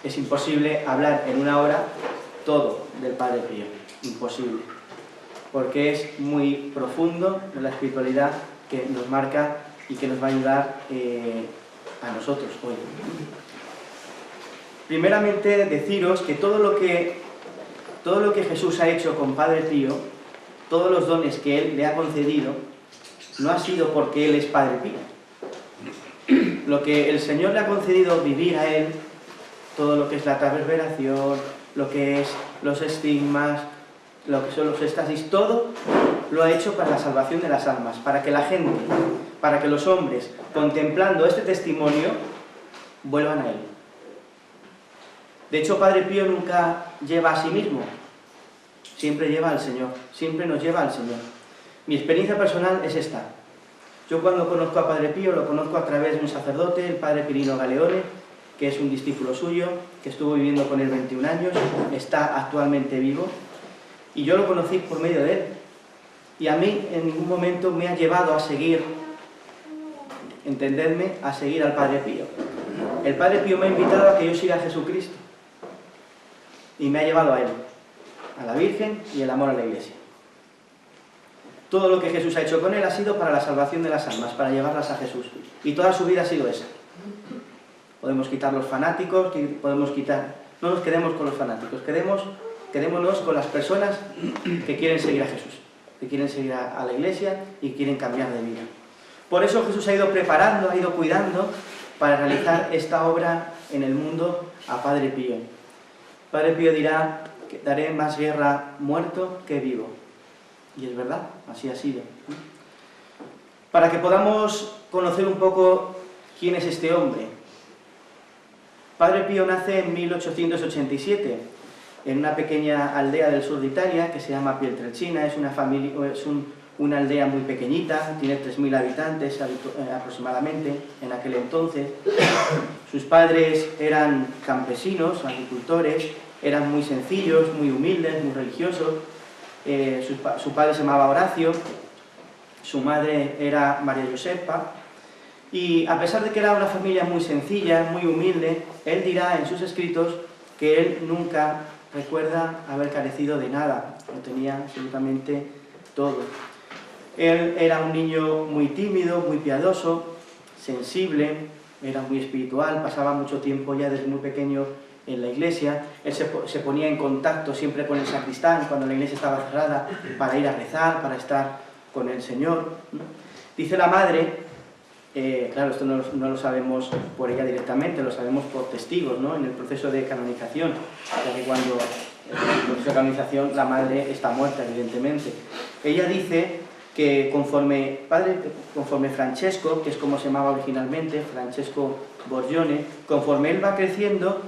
Es imposible hablar en una hora todo del Padre Pío, imposible, porque es muy profundo en la espiritualidad que nos marca y que nos va a ayudar a nosotros hoy. Primeramente deciros que todo lo que Jesús ha hecho con Padre Pío, todos los dones que Él le ha concedido, no ha sido porque Él es Padre Pío. Lo que el Señor le ha concedido vivir a Él, todo lo que es la transverberación, lo que es los estigmas, lo que son los éxtasis, todo lo ha hecho para la salvación de las almas, para que la gente, para que los hombres, contemplando este testimonio, vuelvan a Él. De hecho, Padre Pío nunca lleva a sí mismo, siempre lleva al Señor, siempre nos lleva al Señor. Mi experiencia personal es esta. Yo cuando conozco a Padre Pío lo conozco a través de un sacerdote, el Padre Pirino Galeone, que es un discípulo suyo, que estuvo viviendo con él 21 años, está actualmente vivo, y yo lo conocí por medio de él. Y a mí en ningún momento me ha llevado a seguir, entenderme, a seguir al Padre Pío. El Padre Pío me ha invitado a que yo siga a Jesucristo, y me ha llevado a Él, a la Virgen y el amor a la Iglesia. Todo lo que Jesús ha hecho con Él ha sido para la salvación de las almas, para llevarlas a Jesús. Y toda su vida ha sido esa. Podemos quitar los fanáticos, podemos quitar... No nos quedemos con los fanáticos, quedémonos con las personas que quieren seguir a Jesús, que quieren seguir a la Iglesia y quieren cambiar de vida. Por eso Jesús ha ido preparando, ha ido cuidando para realizar esta obra en el mundo a Padre Pío. Padre Pío dirá que daré más guerra muerto que vivo. Y es verdad, así ha sido. Para que podamos conocer un poco quién es este hombre. Padre Pío nace en 1887 en una pequeña aldea del sur de Italia que se llama Pietrelcina. Es una aldea muy pequeñita, tiene 3.000 habitantes aproximadamente en aquel entonces. Sus padres eran campesinos, agricultores, eran muy sencillos, muy humildes, muy religiosos. Su padre se llamaba Horacio, su madre era María Josepa, y a pesar de que era una familia muy sencilla, muy humilde, él dirá en sus escritos que él nunca recuerda haber carecido de nada, lo tenía absolutamente todo. Él era un niño muy tímido, muy piadoso, sensible, era muy espiritual, pasaba mucho tiempo ya desde muy pequeño en la iglesia. Él se ponía en contacto siempre con el sacristán cuando la iglesia estaba cerrada para ir a rezar, para estar con el Señor. Dice la madre, claro, esto no lo sabemos por ella directamente, lo sabemos por testigos, ¿no? En el proceso de canonización, ya que cuando en el proceso de canonización la madre está muerta, evidentemente. Ella dice que conforme Francesco, que es como se llamaba originalmente, Francesco Borgione, conforme él va creciendo,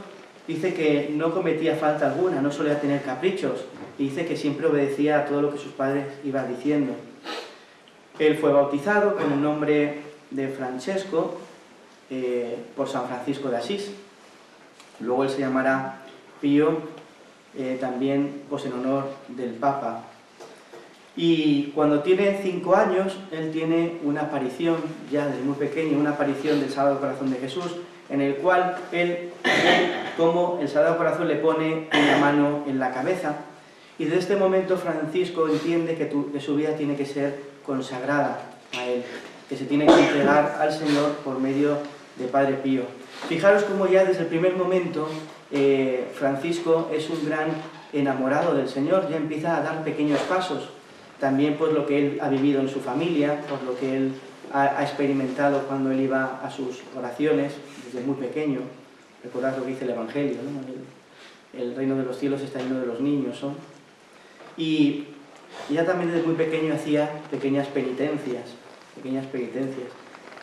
dice que no cometía falta alguna, no solía tener caprichos, y dice que siempre obedecía a todo lo que sus padres iban diciendo. Él fue bautizado con el nombre de Francesco por San Francisco de Asís. Luego él se llamará Pío, también pues en honor del Papa. Y cuando tiene 5 años, él tiene una aparición, ya desde muy pequeño, una aparición del Sagrado Corazón de Jesús, en el cual él ve cómo el Sagrado Corazón le pone una mano en la cabeza, y desde este momento Francisco entiende que su vida tiene que ser consagrada a él, que se tiene que entregar al Señor por medio de Padre Pío. Fijaros cómo ya desde el primer momento Francisco es un gran enamorado del Señor, ya empieza a dar pequeños pasos. También pues lo que él ha vivido en su familia, por lo que él ha experimentado cuando él iba a sus oraciones desde muy pequeño. Recordad lo que dice el Evangelio, ¿no? El reino de los cielos está lleno de los niños, ¿no? Y ya también desde muy pequeño hacía pequeñas penitencias.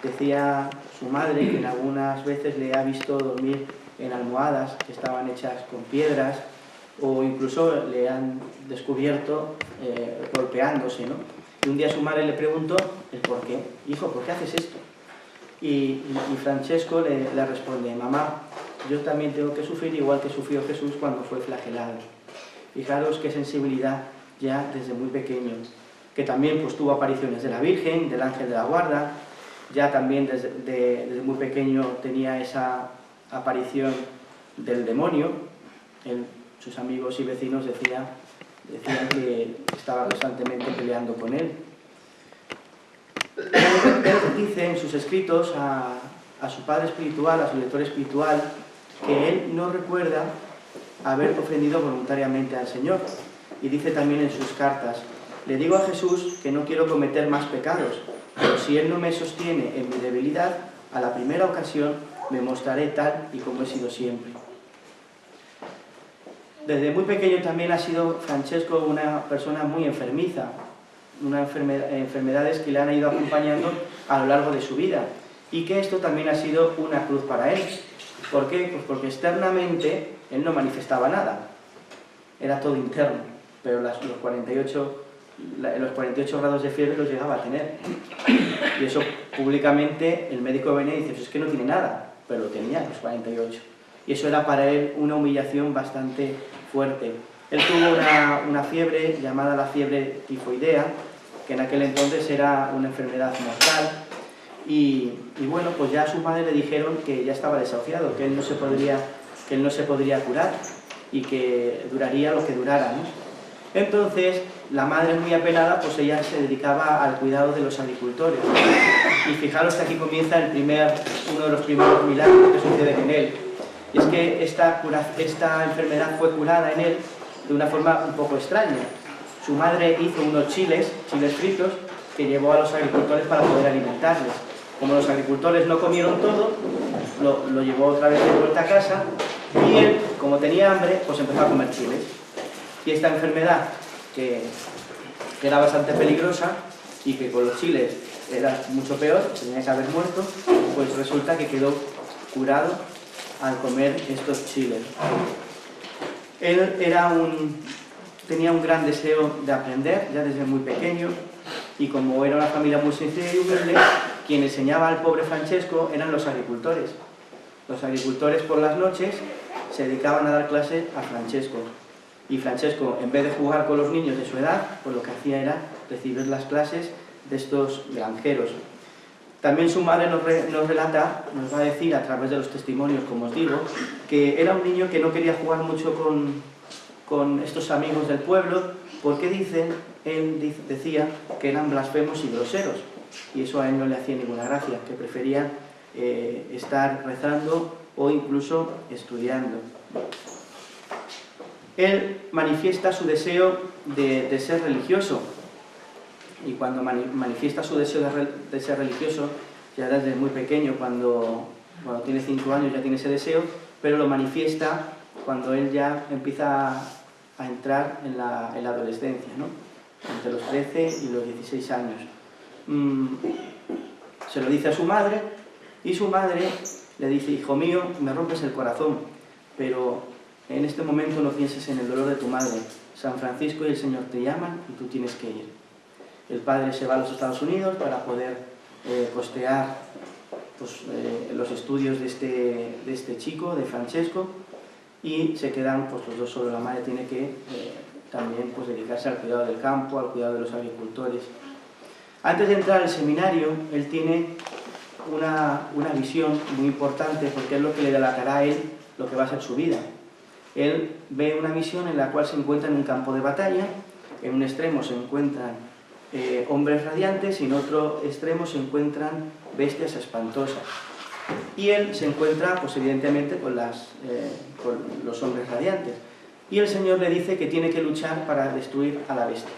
Decía su madre que en algunas veces le ha visto dormir en almohadas que estaban hechas con piedras, o incluso le han descubierto golpeándose, ¿no? Y un día su madre le preguntó el por qué. Hijo, ¿por qué haces esto? Y Francesco le responde, mamá, yo también tengo que sufrir igual que sufrió Jesús cuando fue flagelado. Fijaros qué sensibilidad ya desde muy pequeño. Que también pues tuvo apariciones de la Virgen, del ángel de la guarda, ya también desde muy pequeño tenía esa aparición del demonio. Sus amigos y vecinos decían que estaba constantemente peleando con él. Él dice en sus escritos a su padre espiritual, a su lector espiritual, que él no recuerda haber ofendido voluntariamente al Señor. Y dice también en sus cartas: le digo a Jesús que no quiero cometer más pecados, pero si Él no me sostiene en mi debilidad, a la primera ocasión me mostraré tal y como he sido siempre. Desde muy pequeño también ha sido Francesco una persona muy enfermiza, enfermedades que le han ido acompañando a lo largo de su vida, y que esto también ha sido una cruz para él. ¿Por qué? Pues porque externamente él no manifestaba nada, era todo interno, pero los 48 grados de fiebre los llegaba a tener, y eso públicamente el médico venía y dice: pues es que no tiene nada, pero lo tenía, los 48, y eso era para él una humillación bastante fuerte. Él tuvo una fiebre llamada la fiebre tifoidea, que en aquel entonces era una enfermedad mortal, y bueno, pues ya a su madre le dijeron que ya estaba desahuciado, que él no se podría curar, y que duraría lo que durara, ¿no? Entonces, la madre, muy apenada, pues ella se dedicaba al cuidado de los agricultores. Y fijaros que aquí comienza uno de los primeros milagros que suceden en él. Y es que esta enfermedad fue curada en él de una forma un poco extraña. Su madre hizo unos chiles fritos, que llevó a los agricultores para poder alimentarles. Como los agricultores no comieron todo, lo llevó otra vez de vuelta a casa, y él, como tenía hambre, pues empezó a comer chiles. Y esta enfermedad, que era bastante peligrosa y que con los chiles era mucho peor, tenía que haber muerto, pues resulta que quedó curado al comer estos chiles. Él tenía un gran deseo de aprender, ya desde muy pequeño, y como era una familia muy sencilla y humilde, quien enseñaba al pobre Francesco eran los agricultores. Los agricultores por las noches se dedicaban a dar clase a Francesco. Y Francesco, en vez de jugar con los niños de su edad, pues lo que hacía era recibir las clases de estos granjeros. También su madre nos va a decir a través de los testimonios, como os digo, que era un niño que no quería jugar mucho con estos amigos del pueblo, porque él decía que eran blasfemos y groseros, y eso a él no le hacía ninguna gracia, que prefería estar rezando o incluso estudiando. Él manifiesta su deseo de ser religioso, y cuando manifiesta su deseo de ser religioso, ya desde muy pequeño, cuando tiene 5 años ya tiene ese deseo, pero lo manifiesta cuando él ya empieza a entrar en la adolescencia, ¿no? Entre los 13 y los 16 años. Se lo dice a su madre, y su madre le dice: hijo mío, me rompes el corazón, pero en este momento no pienses en el dolor de tu madre. San Francisco y el Señor te llaman y tú tienes que ir. El padre se va a los Estados Unidos para poder costear los estudios de este chico, de Francesco, y se quedan pues, los dos solos. La madre tiene que también pues, dedicarse al cuidado del campo, al cuidado de los agricultores. Antes de entrar al seminario, él tiene una visión muy importante, porque es lo que le delatará a él lo que va a ser su vida. Él ve una visión en la cual se encuentra en un campo de batalla. En un extremo se encuentran hombres radiantes, y en otro extremo se encuentran bestias espantosas. Y él se encuentra, pues evidentemente, con los hombres radiantes. Y el Señor le dice que tiene que luchar para destruir a la bestia.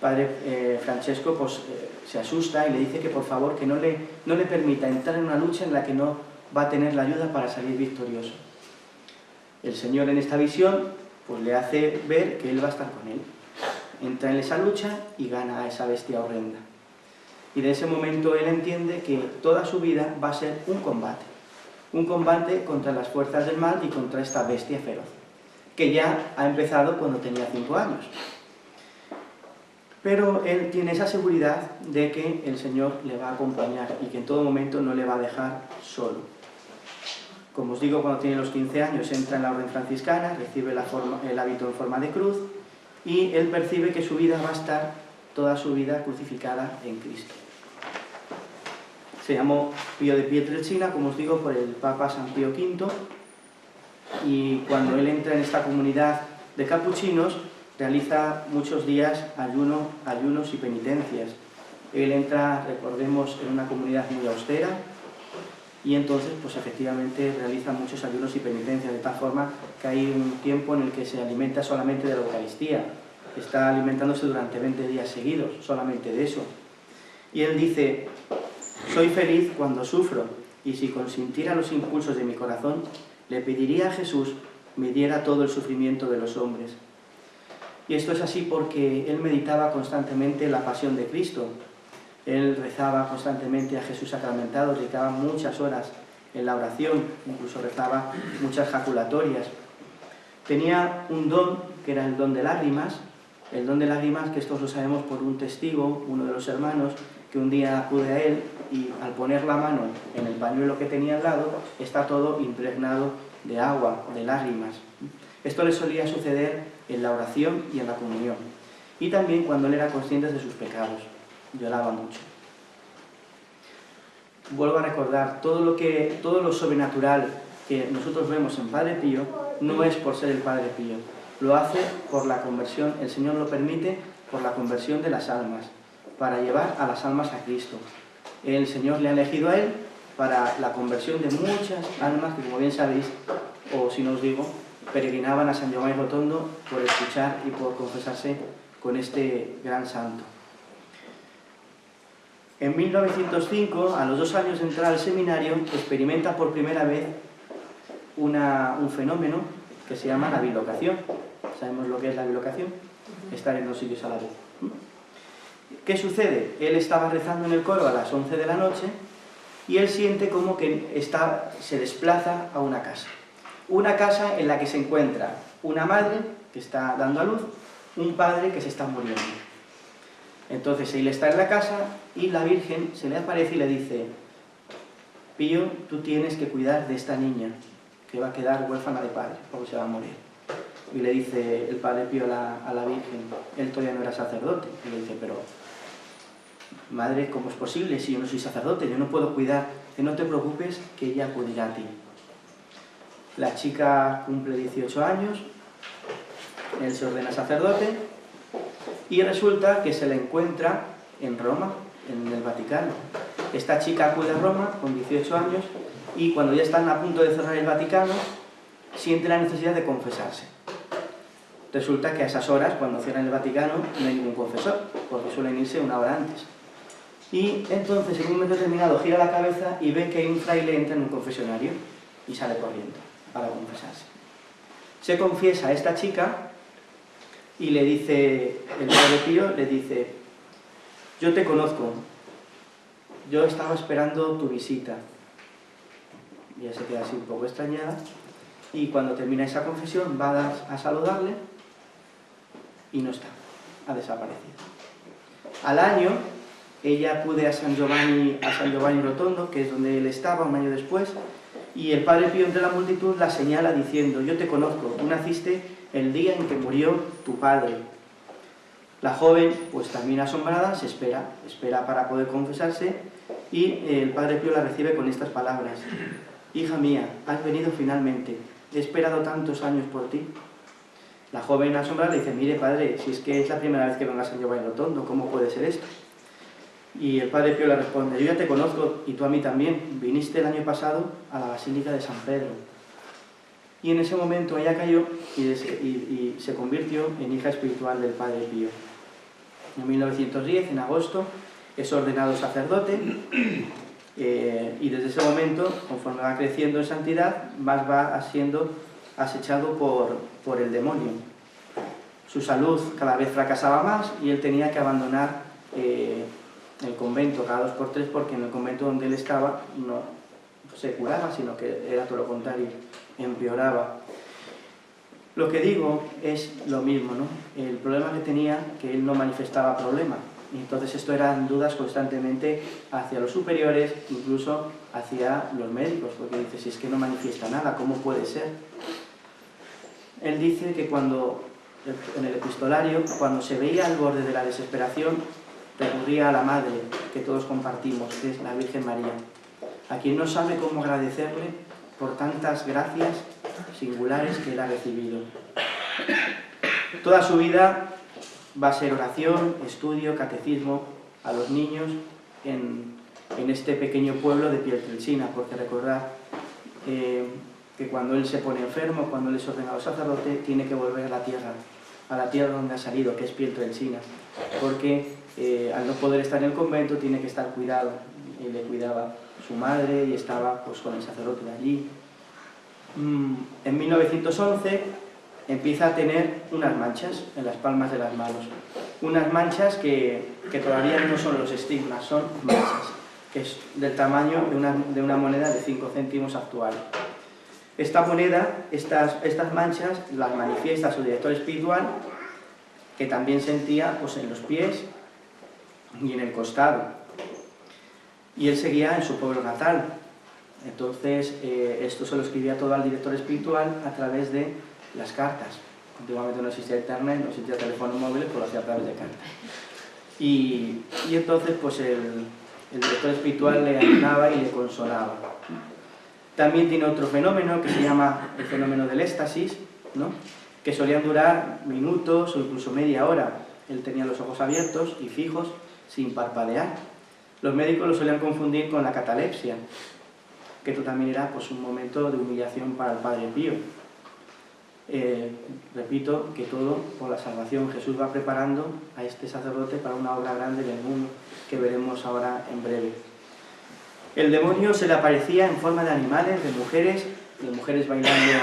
Padre Francesco pues, se asusta y le dice que por favor que no le permita entrar en una lucha en la que no va a tener la ayuda para salir victorioso. El Señor en esta visión pues le hace ver que Él va a estar con él. Entra en esa lucha y gana a esa bestia horrenda. Y de ese momento él entiende que toda su vida va a ser un combate contra las fuerzas del mal y contra esta bestia feroz, que ya ha empezado cuando tenía 5 años. Pero él tiene esa seguridad de que el Señor le va a acompañar y que en todo momento no le va a dejar solo. Como os digo, cuando tiene los 15 años entra en la orden franciscana, recibe el hábito en forma de cruz, y él percibe que su vida va a estar toda su vida crucificada en Cristo. Se llamó Pío de Pietrelcina, como os digo, por el Papa San Pío V, y cuando él entra en esta comunidad de capuchinos, realiza muchos días ayunos y penitencias. Él entra, recordemos, en una comunidad muy austera, y entonces, pues efectivamente, realiza muchos ayunos y penitencias, de tal forma que hay un tiempo en el que se alimenta solamente de la Eucaristía. Está alimentándose durante 20 días seguidos, solamente de eso. Y él dice: soy feliz cuando sufro, y si consintiera los impulsos de mi corazón, le pediría a Jesús me diera todo el sufrimiento de los hombres. Y esto es así porque él meditaba constantemente la pasión de Cristo. Él rezaba constantemente a Jesús sacramentado, dedicaba muchas horas en la oración, incluso rezaba muchas jaculatorias. Tenía un don, que era el don de lágrimas, que esto lo sabemos por un testigo, uno de los hermanos, que un día acude a él y al poner la mano en el pañuelo que tenía al lado, está todo impregnado de agua, de lágrimas. Esto le solía suceder en la oración y en la comunión. Y también cuando él era consciente de sus pecados. Lloraba mucho. Vuelvo a recordar, todo lo sobrenatural que nosotros vemos en Padre Pío no es por ser el Padre Pío. Lo hace por la conversión, el Señor lo permite por la conversión de las almas, para llevar a las almas a Cristo. El Señor le ha elegido a él para la conversión de muchas almas que, como bien sabéis, o si no os digo, peregrinaban a San Giovanni Rotondo por escuchar y por confesarse con este gran santo. En 1905, a los 2 años de entrar al seminario, experimenta por primera vez un fenómeno que se llama la bilocación. ¿Sabemos lo que es la bilocación? Estar en 2 sitios a la vez. ¿Qué sucede? Él estaba rezando en el coro a las 11 de la noche y él siente como que se desplaza a una casa. Una casa en la que se encuentra una madre que está dando a luz, un padre que se está muriendo. Entonces él está en la casa y la Virgen se le aparece y le dice: Pío, tú tienes que cuidar de esta niña que va a quedar huérfana de padre porque se va a morir. Y le dice el Padre Pío a la Virgen, él todavía no era sacerdote, y le dice: pero madre, ¿cómo es posible si yo no soy sacerdote? Yo no puedo cuidar. Que no te preocupes, que ella acudirá a ti. La chica cumple 18 años, él se ordena sacerdote y resulta que se la encuentra en Roma, en el Vaticano. Esta chica acude a Roma con 18 años y cuando ya están a punto de cerrar el Vaticano, siente la necesidad de confesarse. Resulta que a esas horas, cuando cierran el Vaticano, no hay ningún confesor, porque suelen irse 1 hora antes. Y entonces, en un momento determinado, gira la cabeza y ve que hay un fraile entra en un confesionario y sale corriendo para confesarse. Se confiesa a esta chica y le dice, el Padre Pío le dice: yo te conozco, yo estaba esperando tu visita. Y ella se queda así un poco extrañada y cuando termina esa confesión va a saludarle y no está, ha desaparecido. Al año ella acude a San Giovanni Rotondo, que es donde él estaba, un año después, y el Padre Pío entre la multitud la señala diciendo: yo te conozco, tú naciste el día en que murió tu padre. La joven, pues también asombrada, se espera para poder confesarse, y el Padre Pío la recibe con estas palabras: hija mía, has venido finalmente, he esperado tantos años por ti. La joven asombrada le dice: mire padre, si es que es la primera vez que vengo a San Giovanni Rotondo, ¿cómo puede ser esto? Y el Padre Pío le responde: yo ya te conozco y tú a mí también, viniste el año pasado a la Basílica de San Pedro. Y en ese momento ella cayó y se convirtió en hija espiritual del Padre Pío. En 1910, en agosto, es ordenado sacerdote y desde ese momento, conforme va creciendo en santidad, más va siendo acechado por el demonio. Su salud cada vez fracasaba más y él tenía que abandonar el convento cada 2 por 3 porque en el convento donde él estaba no se curaba, sino que era todo lo contrario, empeoraba. Lo que digo es lo mismo, ¿no? El problema que tenía, que él no manifestaba problema. Y entonces esto eran dudas constantemente hacia los superiores, incluso hacia los médicos, porque dice: si es que no manifiesta nada, ¿cómo puede ser? Él dice que en el epistolario, cuando se veía al borde de la desesperación, recurría a la madre que todos compartimos, que es la Virgen María, a quien no sabe cómo agradecerle por tantas gracias singulares que él ha recibido. Toda su vida va a ser oración, estudio, catecismo a los niños en este pequeño pueblo de Pietrelcina, porque recordad que cuando él se pone enfermo, cuando él es ordenado sacerdote, tiene que volver a la tierra donde ha salido, que es Pietrelcina, porque al no poder estar en el convento tiene que estar cuidado, y le cuidaba su madre y estaba pues con el sacerdote de allí. En 1911 empieza a tener unas manchas en las palmas de las manos, unas manchas que todavía no son los estigmas, son manchas, que es del tamaño de una moneda de 5 céntimos actual. Esta moneda, estas manchas las manifiesta su director espiritual, que también sentía pues, en los pies y en el costado. Y él seguía en su pueblo natal. Entonces, esto se lo escribía todo al director espiritual a través de las cartas. Antiguamente no existía internet, no existía teléfono móvil, pues lo hacía a través de cartas. Y entonces, pues el director espiritual le animaba y le consolaba. También tiene otro fenómeno que se llama el fenómeno del éxtasis, ¿no? Que solían durar minutos o incluso media hora. Él tenía los ojos abiertos y fijos, sin parpadear. Los médicos lo solían confundir con la catalepsia, que esto también era pues, un momento de humillación para el Padre Pío. Repito que todo por la salvación. Jesús va preparando a este sacerdote para una obra grande del mundo, que veremos ahora en breve. El demonio se le aparecía en forma de animales, de mujeres bailando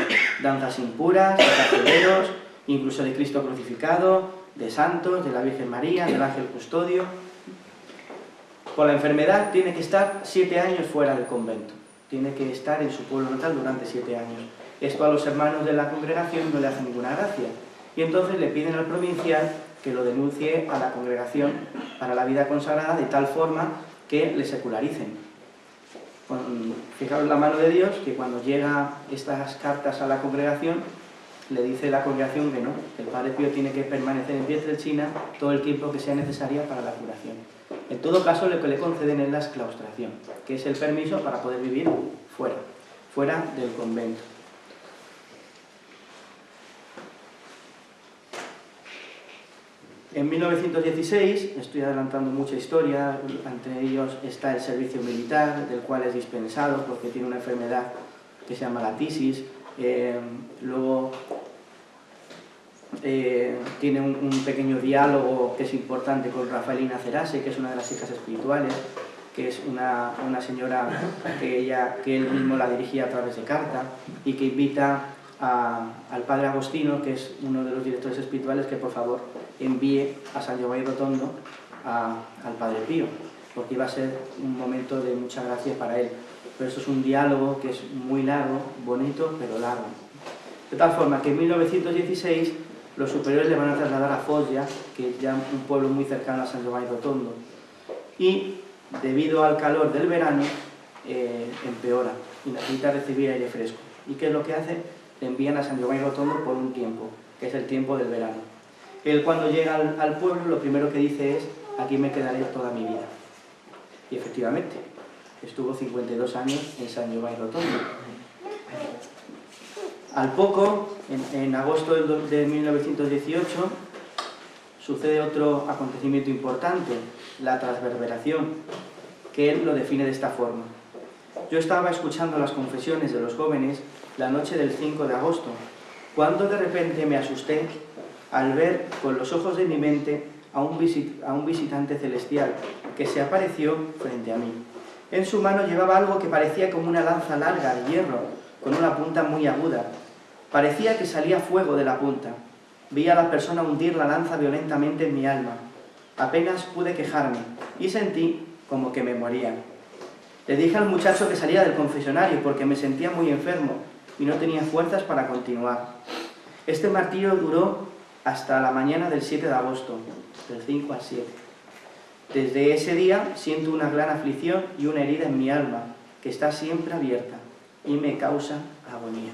danzas impuras, de carceleros, incluso de Cristo crucificado, de santos, de la Virgen María, del ángel custodio. Por la enfermedad tiene que estar 7 años fuera del convento, tiene que estar en su pueblo natal durante 7 años. Esto a los hermanos de la congregación no le hace ninguna gracia, y entonces le piden al provincial que lo denuncie a la congregación para la vida consagrada de tal forma que le secularicen. Fijaros la mano de Dios, que cuando llega estas cartas a la congregación, le dice la congregación que no, que el Padre Pío tiene que permanecer en Pietrelcina todo el tiempo que sea necesaria para la curación. En todo caso, lo que le conceden es la exclaustración, que es el permiso para poder vivir fuera del convento. En 1916, estoy adelantando mucha historia, entre ellos está el servicio militar, del cual es dispensado porque tiene una enfermedad que se llama la tisis. Luego tiene un pequeño diálogo que es importante con Rafaelina Cerase, que es una de las hijas espirituales, que es una señora que él mismo la dirigía a través de carta y que invita al padre Agostino, que es uno de los directores espirituales, que por favor envíe a San Giovanni Rotondo al Padre Pío, porque iba a ser un momento de mucha gracia para él. Pero eso es un diálogo que es muy largo, bonito, pero largo. De tal forma que en 1916 los superiores le van a trasladar a Foggia, que es ya un pueblo muy cercano a San Giovanni Rotondo, y debido al calor del verano empeora y necesita recibir aire fresco. ¿Y qué es lo que hace? Le envían a San Giovanni Rotondo por un tiempo, que es el tiempo del verano. Él cuando llega al pueblo lo primero que dice es: aquí me quedaré toda mi vida. Y efectivamente, estuvo 52 años en San Giovanni Rotondo. Al poco, en agosto de 1918, sucede otro acontecimiento importante, la transverberación, que él lo define de esta forma. Yo estaba escuchando las confesiones de los jóvenes la noche del 5 de agosto, cuando de repente me asusté al ver con los ojos de mi mente a un visitante celestial que se apareció frente a mí. En su mano llevaba algo que parecía como una lanza larga de hierro, con una punta muy aguda. Parecía que salía fuego de la punta. Vi a la persona hundir la lanza violentamente en mi alma. Apenas pude quejarme y sentí como que me moría. Le dije al muchacho que salía del confesionario porque me sentía muy enfermo y no tenía fuerzas para continuar. Este martirio duró hasta la mañana del 7 de agosto, del 5 al 7. Desde ese día siento una gran aflicción y una herida en mi alma, que está siempre abierta y me causa agonía.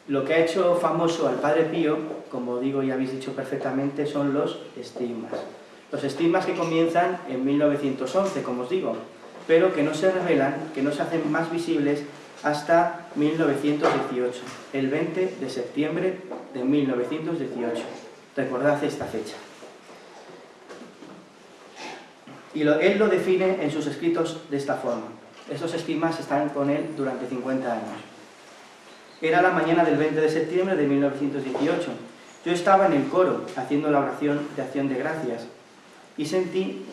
Lo que ha hecho famoso al Padre Pío, como digo y habéis dicho perfectamente, son los estigmas. Los estigmas que comienzan en 1911, como os digo, pero que no se revelan, que no se hacen más visibles hasta 1918, el 20 de septiembre de 1918. Recordad esta fecha. Y él lo define en sus escritos de esta forma. Esos estigmas están con él durante 50 años. Era la mañana del 20 de septiembre de 1918. Yo estaba en el coro haciendo la oración de acción de gracias y sentí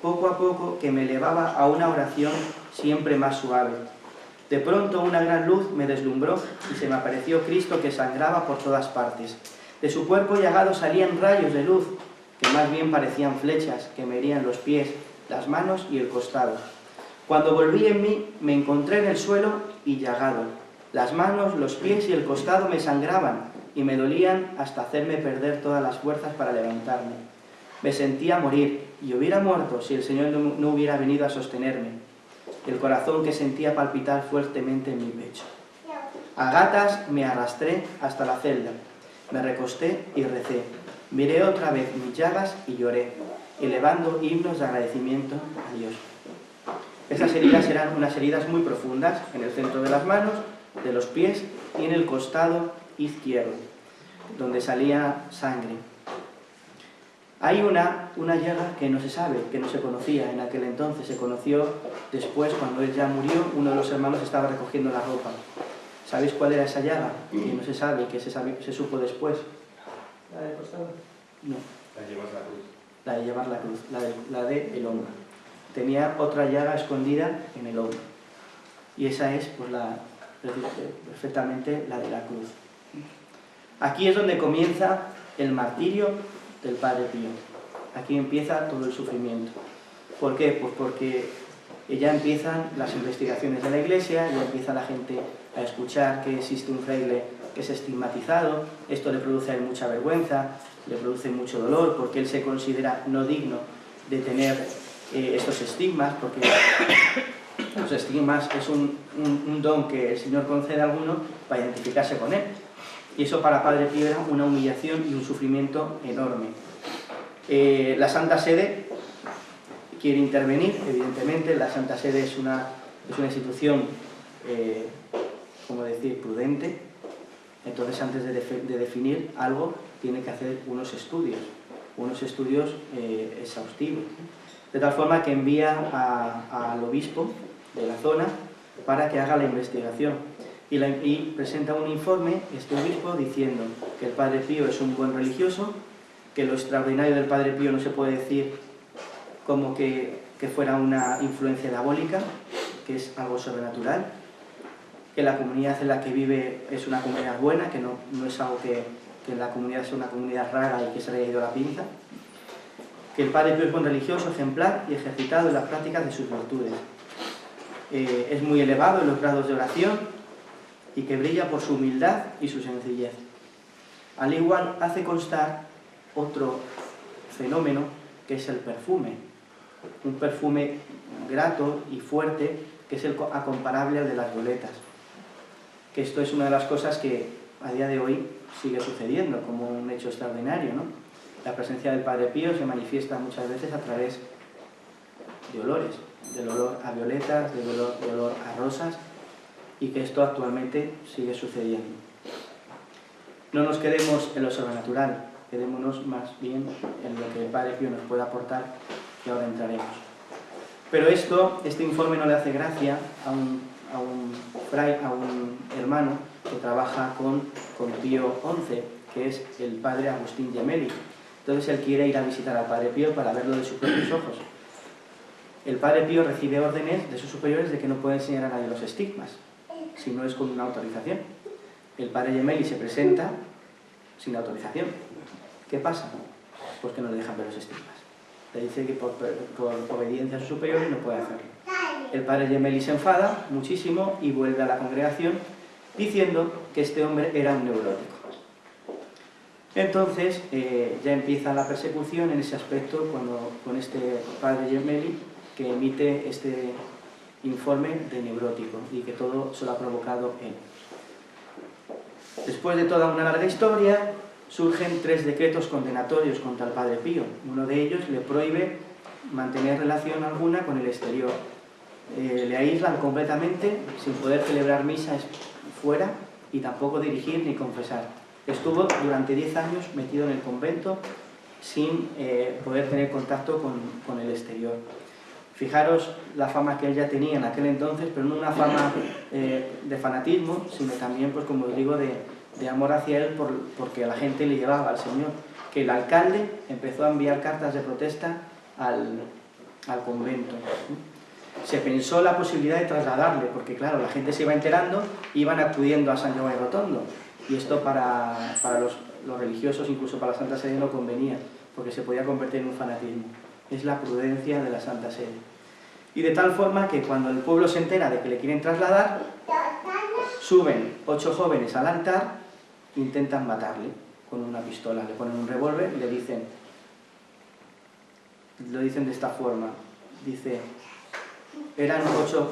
poco a poco que me elevaba a una oración siempre más suave. De pronto una gran luz me deslumbró y se me apareció Cristo que sangraba por todas partes. De su cuerpo llagado salían rayos de luz, que más bien parecían flechas que me herían los pies, las manos y el costado. Cuando volví en mí, me encontré en el suelo y llagado. Las manos, los pies y el costado me sangraban y me dolían hasta hacerme perder todas las fuerzas para levantarme. Me sentía morir y hubiera muerto si el Señor no hubiera venido a sostenerme. El corazón que sentía palpitar fuertemente en mi pecho. A gatas me arrastré hasta la celda. Me recosté y recé. Miré otra vez mis llagas y lloré, elevando himnos de agradecimiento a Dios. Esas heridas eran unas heridas muy profundas en el centro de las manos, de los pies y en el costado izquierdo, donde salía sangre. Hay una llaga que no se sabe, que no se conocía en aquel entonces. Se conoció después, cuando él ya murió, uno de los hermanos estaba recogiendo la ropa. ¿Sabéis cuál era esa llaga? Que no se sabe, que se supo después. ¿La del costado? No. La de llevar la cruz. La de llevar la cruz, la de el hombro. Tenía otra llaga escondida en el hombro. Y esa es, pues, perfectamente la de la cruz. Aquí es donde comienza el martirio del Padre Pío. Aquí empieza todo el sufrimiento. ¿Por qué? Pues porque ya empiezan las investigaciones de la Iglesia, ya empieza la gente a escuchar que existe un fraile que es estigmatizado. Esto le produce a él mucha vergüenza, le produce mucho dolor, porque él se considera no digno de tener estos estigmas, porque los estigmas es un don que el Señor concede a alguno para identificarse con él. Y eso para Padre Pío era una humillación y un sufrimiento enorme. La Santa Sede quiere intervenir, evidentemente. La Santa Sede es una institución, como decir, prudente. Entonces, antes de definir algo, tiene que hacer unos estudios exhaustivos. De tal forma que envía al obispo de la zona para que haga la investigación. Y presenta un informe, este obispo, diciendo que el Padre Pío es un buen religioso, que lo extraordinario del Padre Pío no se puede decir como que fuera una influencia diabólica, que es algo sobrenatural, que la comunidad en la que vive es una comunidad buena, que no es algo que la comunidad sea una comunidad rara y que se le haya ido la pinza, que el Padre Pío es buen religioso, ejemplar y ejercitado en las prácticas de sus virtudes. Es muy elevado en los grados de oración, y que brilla por su humildad y su sencillez. Al igual hace constar otro fenómeno que es el perfume, un perfume grato y fuerte que es comparable al de las violetas, que esto es una de las cosas que a día de hoy sigue sucediendo como un hecho extraordinario, ¿no? La presencia del Padre Pío se manifiesta muchas veces a través de olores, del olor a violetas, del olor a rosas, y que esto actualmente sigue sucediendo. No nos quedemos en lo sobrenatural, quedémonos más bien en lo que el Padre Pío nos puede aportar, que ahora entraremos. Pero este informe no le hace gracia a un hermano que trabaja con Pío XI, que es el Padre Agustín Gemelli. Entonces él quiere ir a visitar al Padre Pío para verlo de sus propios ojos. El Padre Pío recibe órdenes de sus superiores de que no puede enseñar a nadie los estigmas, si no es con una autorización. El Padre Gemelli se presenta sin autorización. ¿Qué pasa? Pues que no le dejan ver los estigmas. Le dice que por obediencia a sus superiores no puede hacerlo. El Padre Gemelli se enfada muchísimo y vuelve a la congregación diciendo que este hombre era un neurótico. Entonces ya empieza la persecución en ese aspecto con este Padre Gemelli, que emite este informe de neurótico y que todo se lo ha provocado él. Después de toda una larga historia, surgen 3 decretos condenatorios contra el Padre Pío. Uno de ellos le prohíbe mantener relación alguna con el exterior. le aíslan completamente, sin poder celebrar misas fuera y tampoco dirigir ni confesar. Estuvo durante 10 años metido en el convento sin poder tener contacto con el exterior. Fijaros la fama que él ya tenía en aquel entonces, pero no una fama de fanatismo, sino también, pues como os digo, de amor hacia él, porque a la gente le llevaba al Señor. Que el alcalde empezó a enviar cartas de protesta al convento. Se pensó la posibilidad de trasladarle, porque claro, la gente se iba enterando, iban acudiendo a San Giovanni Rotondo, y esto para los religiosos, incluso para la Santa Sede, no convenía, porque se podía convertir en un fanatismo. Es la prudencia de la Santa Sede. Y de tal forma que cuando el pueblo se entera de que le quieren trasladar, suben 8 jóvenes al altar, intentan matarle con una pistola, le ponen un revólver y le dicen, lo dicen de esta forma, dice, eran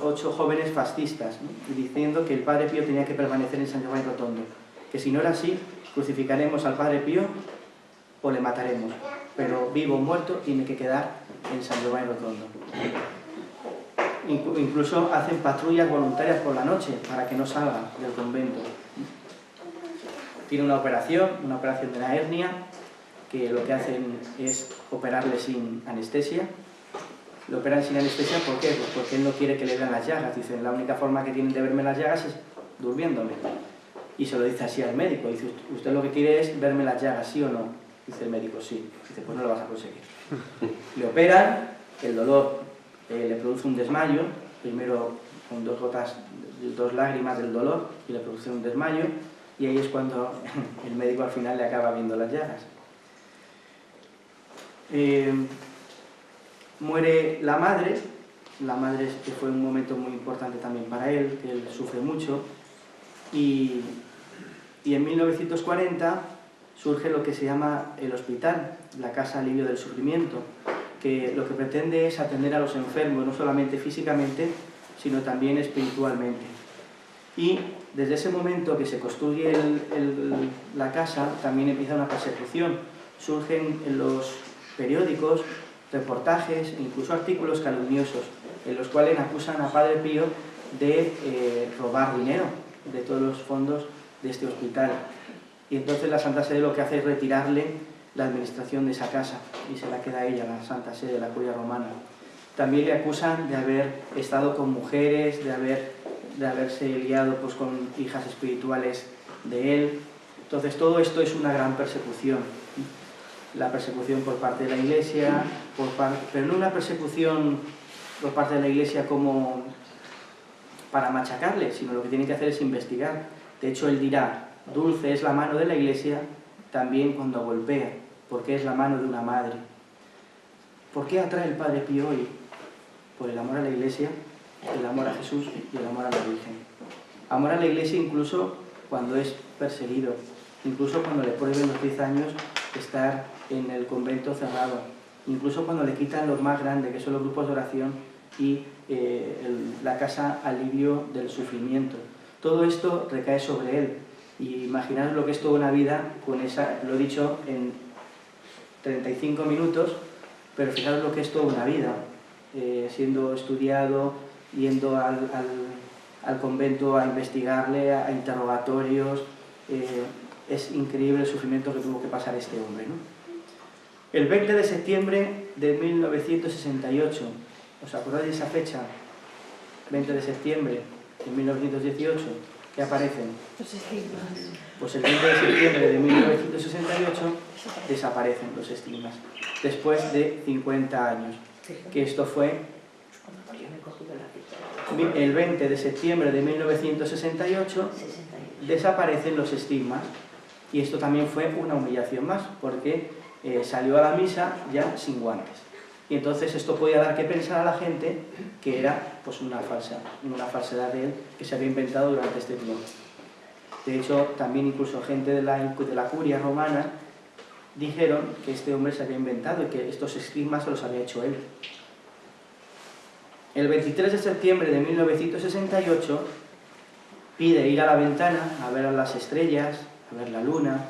8 jóvenes fascistas, ¿no? Y diciendo que el Padre Pío tenía que permanecer en San Giovanni Rotondo, que si no era así, crucificaremos al Padre Pío o le mataremos, pero vivo o muerto tiene que quedar en San Giovanni Rotondo. Incluso hacen patrullas voluntarias por la noche para que no salga del convento. Tiene una operación de la hernia, que lo que hacen es operarle sin anestesia. Lo operan sin anestesia, ¿por qué? Pues porque él no quiere que le vean las llagas. Dicen, la única forma que tienen de verme las llagas es durmiéndome. Y se lo dice así al médico. Dice, ¿usted lo que quiere es verme las llagas, sí o no? Dice el médico, sí. Dice, pues no lo vas a conseguir. Le operan, el dolor le produce un desmayo, primero con 2 lágrimas del dolor, y le produce un desmayo, y ahí es cuando el médico al final le acaba viendo las llagas. Muere la madre que fue un momento muy importante también para él, que él sufre mucho, y en 1940 surge lo que se llama el hospital, la Casa Alivio del Sufrimiento, que lo que pretende es atender a los enfermos, no solamente físicamente, sino también espiritualmente. Y desde ese momento que se construye la casa, también empieza una persecución. Surgen en los periódicos reportajes, incluso artículos calumniosos, en los cuales acusan a Padre Pío de robar dinero de todos los fondos de este hospital. Y entonces la Santa Sede lo que hace es retirarle la administración de esa casa y se la queda a ella, la Santa Sede, la Curia Romana. También le acusan de haber estado con mujeres, de haberse liado pues, con hijas espirituales de él. Entonces todo esto es una gran persecución. La persecución por parte de la Iglesia, pero no una persecución por parte de la Iglesia como para machacarle, sino lo que tienen que hacer es investigar. De hecho, él dirá, dulce es la mano de la Iglesia también cuando golpea, porque es la mano de una madre. ¿Por qué atrae el Padre Pío hoy? Por el amor a la Iglesia, el amor a Jesús y el amor a la Virgen. Amor a la Iglesia incluso cuando es perseguido, incluso cuando le prohíben los 10 años estar en el convento cerrado, incluso cuando le quitan los más grandes, que son los grupos de oración y la Casa Alivio del Sufrimiento. Todo esto recae sobre él. Y imaginaos lo que es toda una vida con esa, lo he dicho en 35 minutos, pero fijaros lo que es toda una vida, siendo estudiado, yendo al convento a investigarle, a interrogatorios. Es increíble el sufrimiento que tuvo que pasar este hombre, ¿no? El 20 de septiembre de 1968, ¿os acordáis de esa fecha? 20 de septiembre de 1918, ¿qué aparecen? Los estigmas. Pues el 20 de septiembre de 1968 desaparecen los estigmas, después de 50 años, que esto fue el 20 de septiembre de 1968, desaparecen los estigmas, y esto también fue una humillación más, porque salió a la misa ya sin guantes. Y entonces esto podía dar que pensar a la gente que era pues una falsedad de él que se había inventado durante este tiempo. De hecho, también incluso gente de la Curia Romana dijeron que este hombre se había inventado y que estos estigmas se los había hecho él. El 23 de septiembre de 1968 pide ir a la ventana a ver a las estrellas, a ver la luna,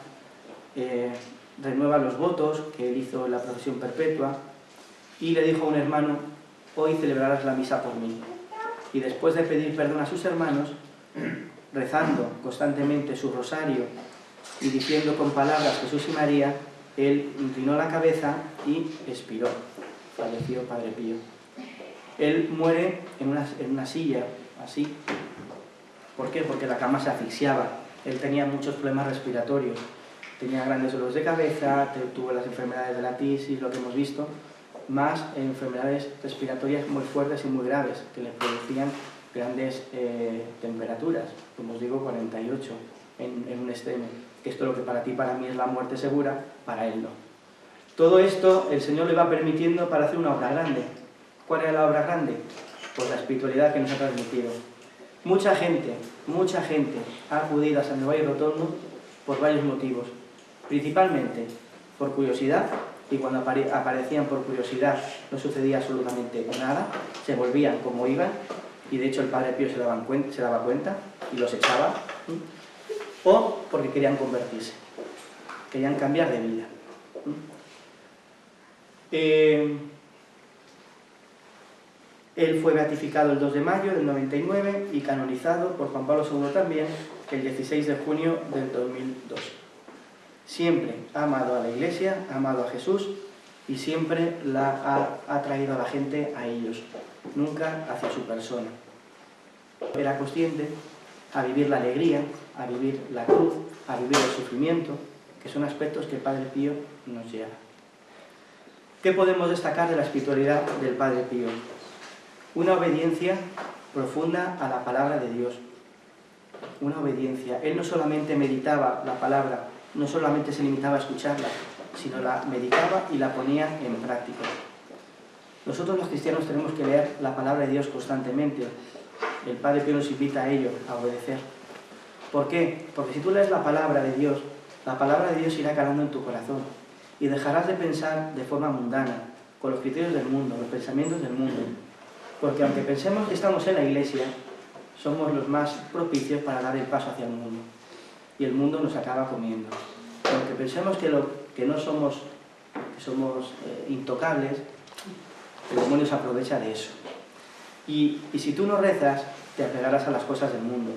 renueva los votos que él hizo en la procesión perpetua y le dijo a un hermano, hoy celebrarás la misa por mí. y después de pedir perdón a sus hermanos, rezando constantemente su rosario y diciendo con palabras Jesús y María, él inclinó la cabeza y expiró. Falleció Padre Pío. Él muere en una silla, así. ¿Por qué? Porque la cama se asfixiaba. Él tenía muchos problemas respiratorios. Tenía grandes dolores de cabeza, tuvo las enfermedades de la tisis, lo que hemos visto, más enfermedades respiratorias muy fuertes y muy graves, que le producían grandes temperaturas, como os digo, 48 en un extremo. Que esto, lo que para ti, para mí es la muerte segura, para él no. Todo esto el Señor lo iba permitiendo para hacer una obra grande. ¿Cuál era la obra grande? Pues la espiritualidad que nos ha transmitido. Mucha gente ha acudido a San Valle Rotondo por varios motivos. Principalmente por curiosidad, y cuando aparecían por curiosidad no sucedía absolutamente nada, se volvían como iban, y de hecho el Padre Pío se daba cuenta y los echaba, o porque querían convertirse, querían cambiar de vida. Él fue beatificado el 2 de mayo del 99 y canonizado por Juan Pablo II también el 16 de junio del 2002. Siempre ha amado a la Iglesia, ha amado a Jesús y siempre ha traído a la gente a ellos, nunca hacia su persona. Era consciente a vivir la alegría, a vivir la cruz, a vivir el sufrimiento, que son aspectos que el Padre Pío nos lleva. ¿Qué podemos destacar de la espiritualidad del Padre Pío? Una obediencia profunda a la palabra de Dios. Una obediencia. Él no solamente meditaba la palabra, no solamente se limitaba a escucharla, sino la meditaba y la ponía en práctica. Nosotros los cristianos tenemos que leer la palabra de Dios constantemente. El Padre Pío nos invita a ello, a obedecer. ¿Por qué? Porque si tú lees la palabra de Dios irá calando en tu corazón y dejarás de pensar de forma mundana, con los criterios del mundo, los pensamientos del mundo. Porque aunque pensemos que estamos en la Iglesia, somos los más propicios para dar el paso hacia el mundo. Y el mundo nos acaba comiendo. Aunque pensemos que no somos, que somos intocables, el demonio se aprovecha de eso. Y si tú no rezas, te apegarás a las cosas del mundo.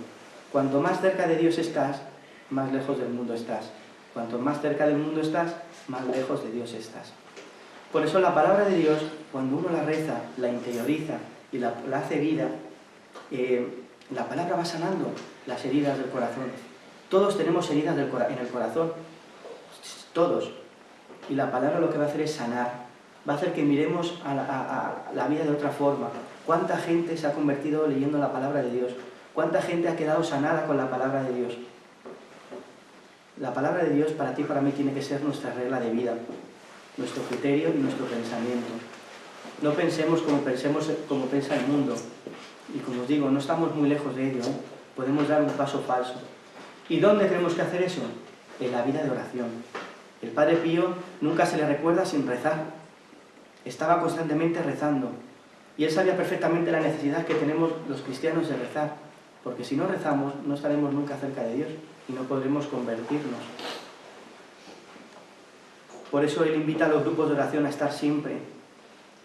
Cuanto más cerca de Dios estás, más lejos del mundo estás. Cuanto más cerca del mundo estás, más lejos de Dios estás. Por eso la palabra de Dios, cuando uno la reza, la interioriza y la hace vida, la palabra va sanando las heridas del corazón. Todos tenemos heridas en el corazón, todos. Y la palabra lo que va a hacer es sanar, va a hacer que miremos a la vida de otra forma. ¿Cuánta gente se ha convertido leyendo la palabra de Dios? ¿Cuánta gente ha quedado sanada con la palabra de Dios? La palabra de Dios para ti y para mí tiene que ser nuestra regla de vida, nuestro criterio y nuestro pensamiento. No pensemos como piensa el mundo. Y como os digo, no estamos muy lejos de ello, ¿eh? Podemos dar un paso falso. ¿Y dónde tenemos que hacer eso? En la vida de oración. El Padre Pío nunca se le recuerda sin rezar. Estaba constantemente rezando. Y él sabía perfectamente la necesidad que tenemos los cristianos de rezar. Porque si no rezamos, no estaremos nunca cerca de Dios y no podremos convertirnos. Por eso él invita a los grupos de oración a estar siempre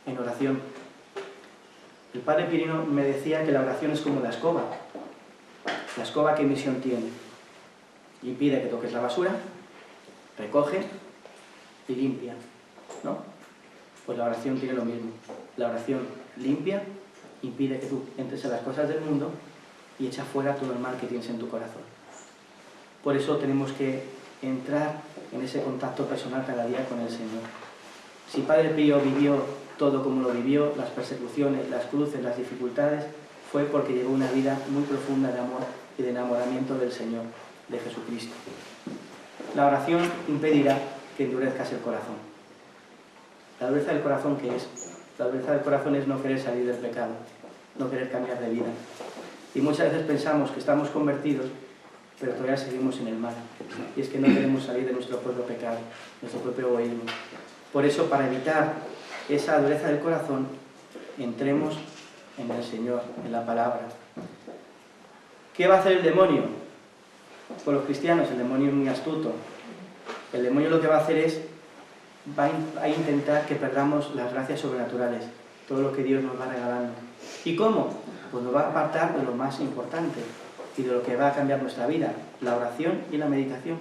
en oración. El Padre Pirino me decía que la oración es como la escoba. La escoba, ¿qué misión tiene? Impide que toques la basura, recoge y limpia, ¿no? Pues la oración tiene lo mismo. La oración limpia, impide que tú entres en las cosas del mundo y echa fuera todo el mal que tienes en tu corazón. Por eso tenemos que entrar en ese contacto personal cada día con el Señor. Si Padre Pío vivió todo como lo vivió, las persecuciones, las cruces, las dificultades, fue porque llevó una vida muy profunda de amor y de enamoramiento del Señor, de Jesucristo. La oración impedirá que endurezcas el corazón. La dureza del corazón, ¿qué es? La dureza del corazón es no querer salir del pecado, no querer cambiar de vida. Y muchas veces pensamos que estamos convertidos, pero todavía seguimos en el mal. Y es que no queremos salir de nuestro propio pecado, nuestro propio egoísmo. Por eso, para evitar esa dureza del corazón, entremos en el Señor, en la palabra. ¿Qué va a hacer el demonio? Con los cristianos, el demonio es muy astuto. El demonio lo que va a hacer es, va a intentar que perdamos las gracias sobrenaturales, todo lo que Dios nos va regalando. ¿Y cómo? Pues nos va a apartar de lo más importante y de lo que va a cambiar nuestra vida, la oración y la meditación.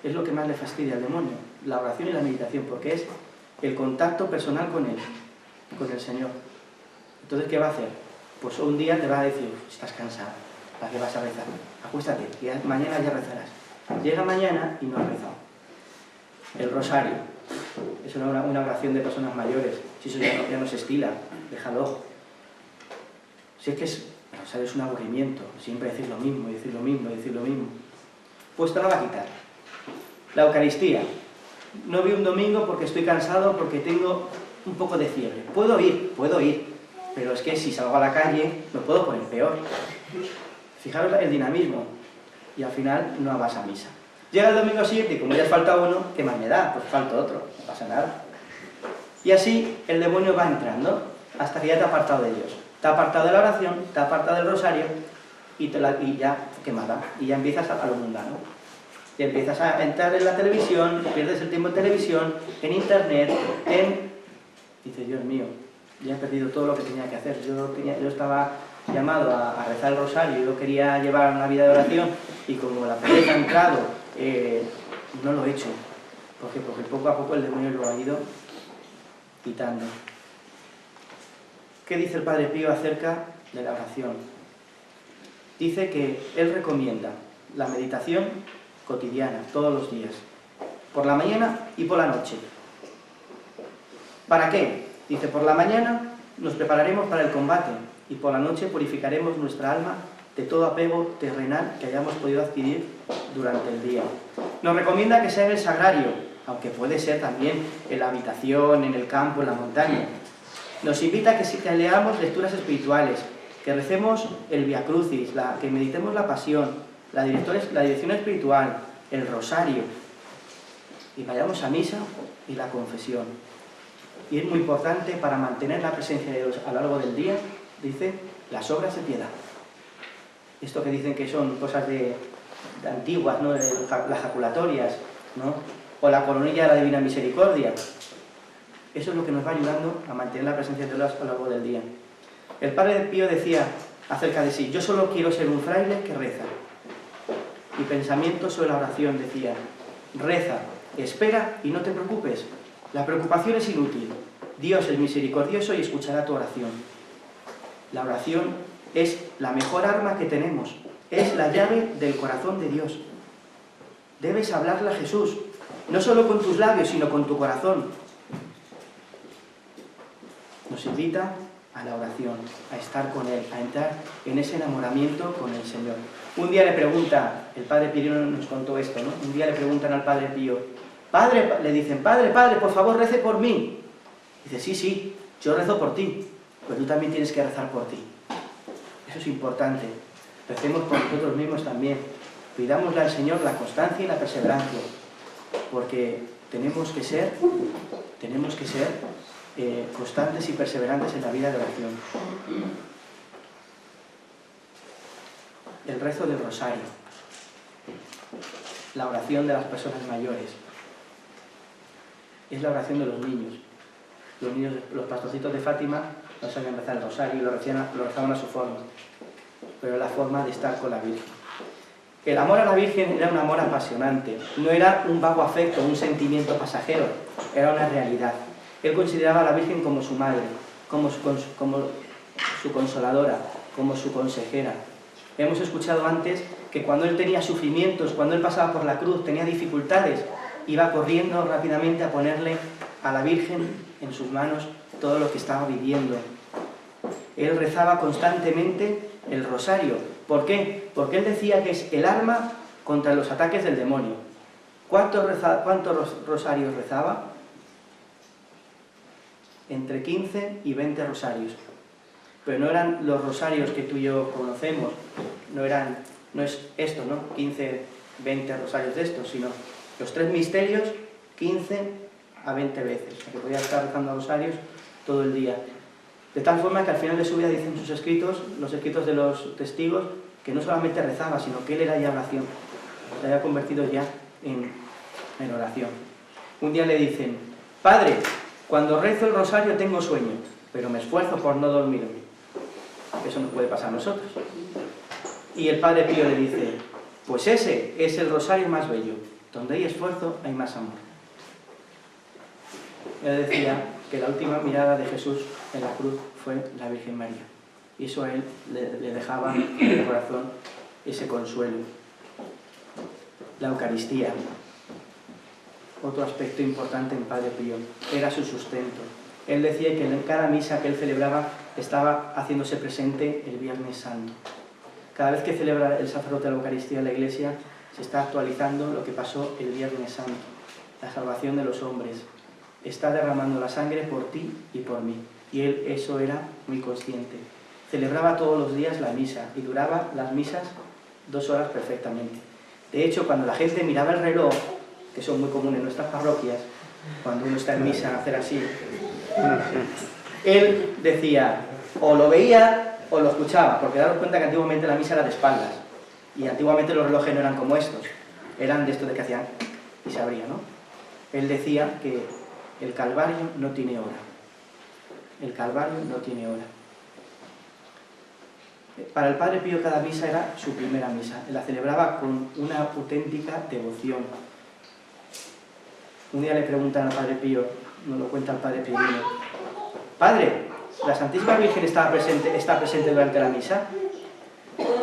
Es lo que más le fastidia al demonio, la oración y la meditación, porque es el contacto personal con él, con el Señor. Entonces, ¿qué va a hacer? Pues un día te va a decir, estás cansado, ¿para qué vas a rezar? Acuéstate, y mañana ya rezarás. Llega mañana y no has rezado. El rosario es una oración de personas mayores. Si eso ya no se estila, déjalo. Si es que el rosario es un aburrimiento, siempre decir lo mismo, y decir lo mismo, y decir lo mismo. Pues te lo va a quitar. La Eucaristía. No voy un domingo porque estoy cansado, porque tengo un poco de fiebre. Puedo ir, pero es que si salgo a la calle me puedo poner peor. Fijaros el dinamismo. Y al final no vas a misa. Llega el domingo siguiente y como ya has faltado uno, ¿qué más me da? Pues falta otro, no pasa nada. Y así el demonio va entrando hasta que ya te ha apartado de Dios. Te ha apartado de la oración, te ha apartado del rosario y ya, ¿qué más da? Y ya empiezas a lo mundano. Y empiezas a entrar en la televisión, pierdes el tiempo en televisión, en internet, Dices, Dios mío, ya he perdido todo lo que tenía que hacer. Yo estaba llamado a rezar el rosario, yo quería llevar una vida de oración y como la pereza ha entrado, no lo he hecho. ¿Por qué? Porque poco a poco el demonio lo ha ido quitando. ¿Qué dice el Padre Pío acerca de la oración? Dice que él recomienda la meditación cotidiana, todos los días, por la mañana y por la noche. ¿Para qué? Dice, por la mañana nos prepararemos para el combate y por la noche purificaremos nuestra alma de todo apego terrenal que hayamos podido adquirir durante el día. Nos recomienda que sea en el sagrario, aunque puede ser también en la habitación, en el campo, en la montaña. Nos invita a que leamos lecturas espirituales, que recemos el Via Crucis, que meditemos la Pasión, la dirección espiritual, el rosario, y vayamos a misa y la confesión. Y es muy importante para mantener la presencia de Dios a lo largo del día, dice, las obras de piedad. Esto que dicen que son cosas de antiguas, ¿no? Las jaculatorias, ¿no? O la coronilla de la Divina Misericordia. Eso es lo que nos va ayudando a mantener la presencia de Dios a lo largo del día. El Padre Pío decía acerca de sí, yo solo quiero ser un fraile que reza. Y pensamiento sobre la oración decía, reza, espera y no te preocupes. La preocupación es inútil. Dios es misericordioso y escuchará tu oración. La oración es la mejor arma que tenemos. Es la llave del corazón de Dios. Debes hablarle a Jesús, no solo con tus labios, sino con tu corazón. Nos invita a la oración, a estar con Él, a entrar en ese enamoramiento con el Señor. Un día le pregunta, el Padre Pío nos contó esto, ¿no? Un día le preguntan al Padre Pío, Padre, le dicen, Padre, por favor, rece por mí. Dice, sí, yo rezo por ti, pero tú también tienes que rezar por ti. Eso es importante. Recemos por nosotros mismos también. Pidámosle al Señor la constancia y la perseverancia, porque tenemos que ser constantes y perseverantes en la vida de oración. El rezo del rosario, la oración de las personas mayores, es la oración de los niños. Los niños, los pastorcitos de Fátima no sabían rezar el rosario y lo rezaban a su forma, pero la forma de estar con la Virgen. El amor a la Virgen era un amor apasionante, no era un vago afecto, un sentimiento pasajero, era una realidad. Él consideraba a la Virgen como su madre, como su consoladora, como su consejera. Hemos escuchado antes que cuando él tenía sufrimientos, cuando él pasaba por la cruz, tenía dificultades, iba corriendo rápidamente a ponerle a la Virgen en sus manos todo lo que estaba viviendo. Él rezaba constantemente el rosario. ¿Por qué? Porque él decía que es el arma contra los ataques del demonio. ¿Cuántos rosarios rezaba? Entre 15 y 20 rosarios. Pero no eran los rosarios que tú y yo conocemos, no es esto, ¿no? 15, 20 rosarios de estos, sino los 3 misterios, 15 a 20 veces. O sea, que podía estar rezando rosarios todo el día. De tal forma que al final de su vida dicen sus escritos, los escritos de los testigos, que no solamente rezaba, sino que él era ya oración. Se había convertido ya en oración. Un día le dicen, Padre, cuando rezo el rosario tengo sueño, pero me esfuerzo por no dormirme. Eso nos puede pasar a nosotros. Y el Padre Pío le dice, pues ese es el rosario más bello. Donde hay esfuerzo, hay más amor. Él decía que la última mirada de Jesús en la cruz fue la Virgen María. Y eso a él le dejaba en el corazón ese consuelo. La Eucaristía, otro aspecto importante en Padre Pío, era su sustento. Él decía que en cada misa que él celebraba estaba haciéndose presente el Viernes Santo. Cada vez que celebra el sacerdote la Eucaristía en la Iglesia, se está actualizando lo que pasó el Viernes Santo, la salvación de los hombres. Está derramando la sangre por ti y por mí. Y él eso era muy consciente. Celebraba todos los días la misa y duraba las misas 2 horas perfectamente. De hecho, cuando la gente miraba el reloj, que son muy comunes en nuestras parroquias, cuando uno está en misa, hacer así, él decía, o lo veía o lo escuchaba, porque daros cuenta que antiguamente la misa era de espaldas, y antiguamente los relojes no eran como estos, eran de estos de que hacían y se abría, ¿no? Él decía que el Calvario no tiene hora. El Calvario no tiene hora. Para el Padre Pío cada misa era su primera misa. Él la celebraba con una auténtica devoción. Un día le preguntan al Padre Pío, nos lo cuenta el Padre Pío, Padre, ¿la Santísima Virgen está presente durante la misa?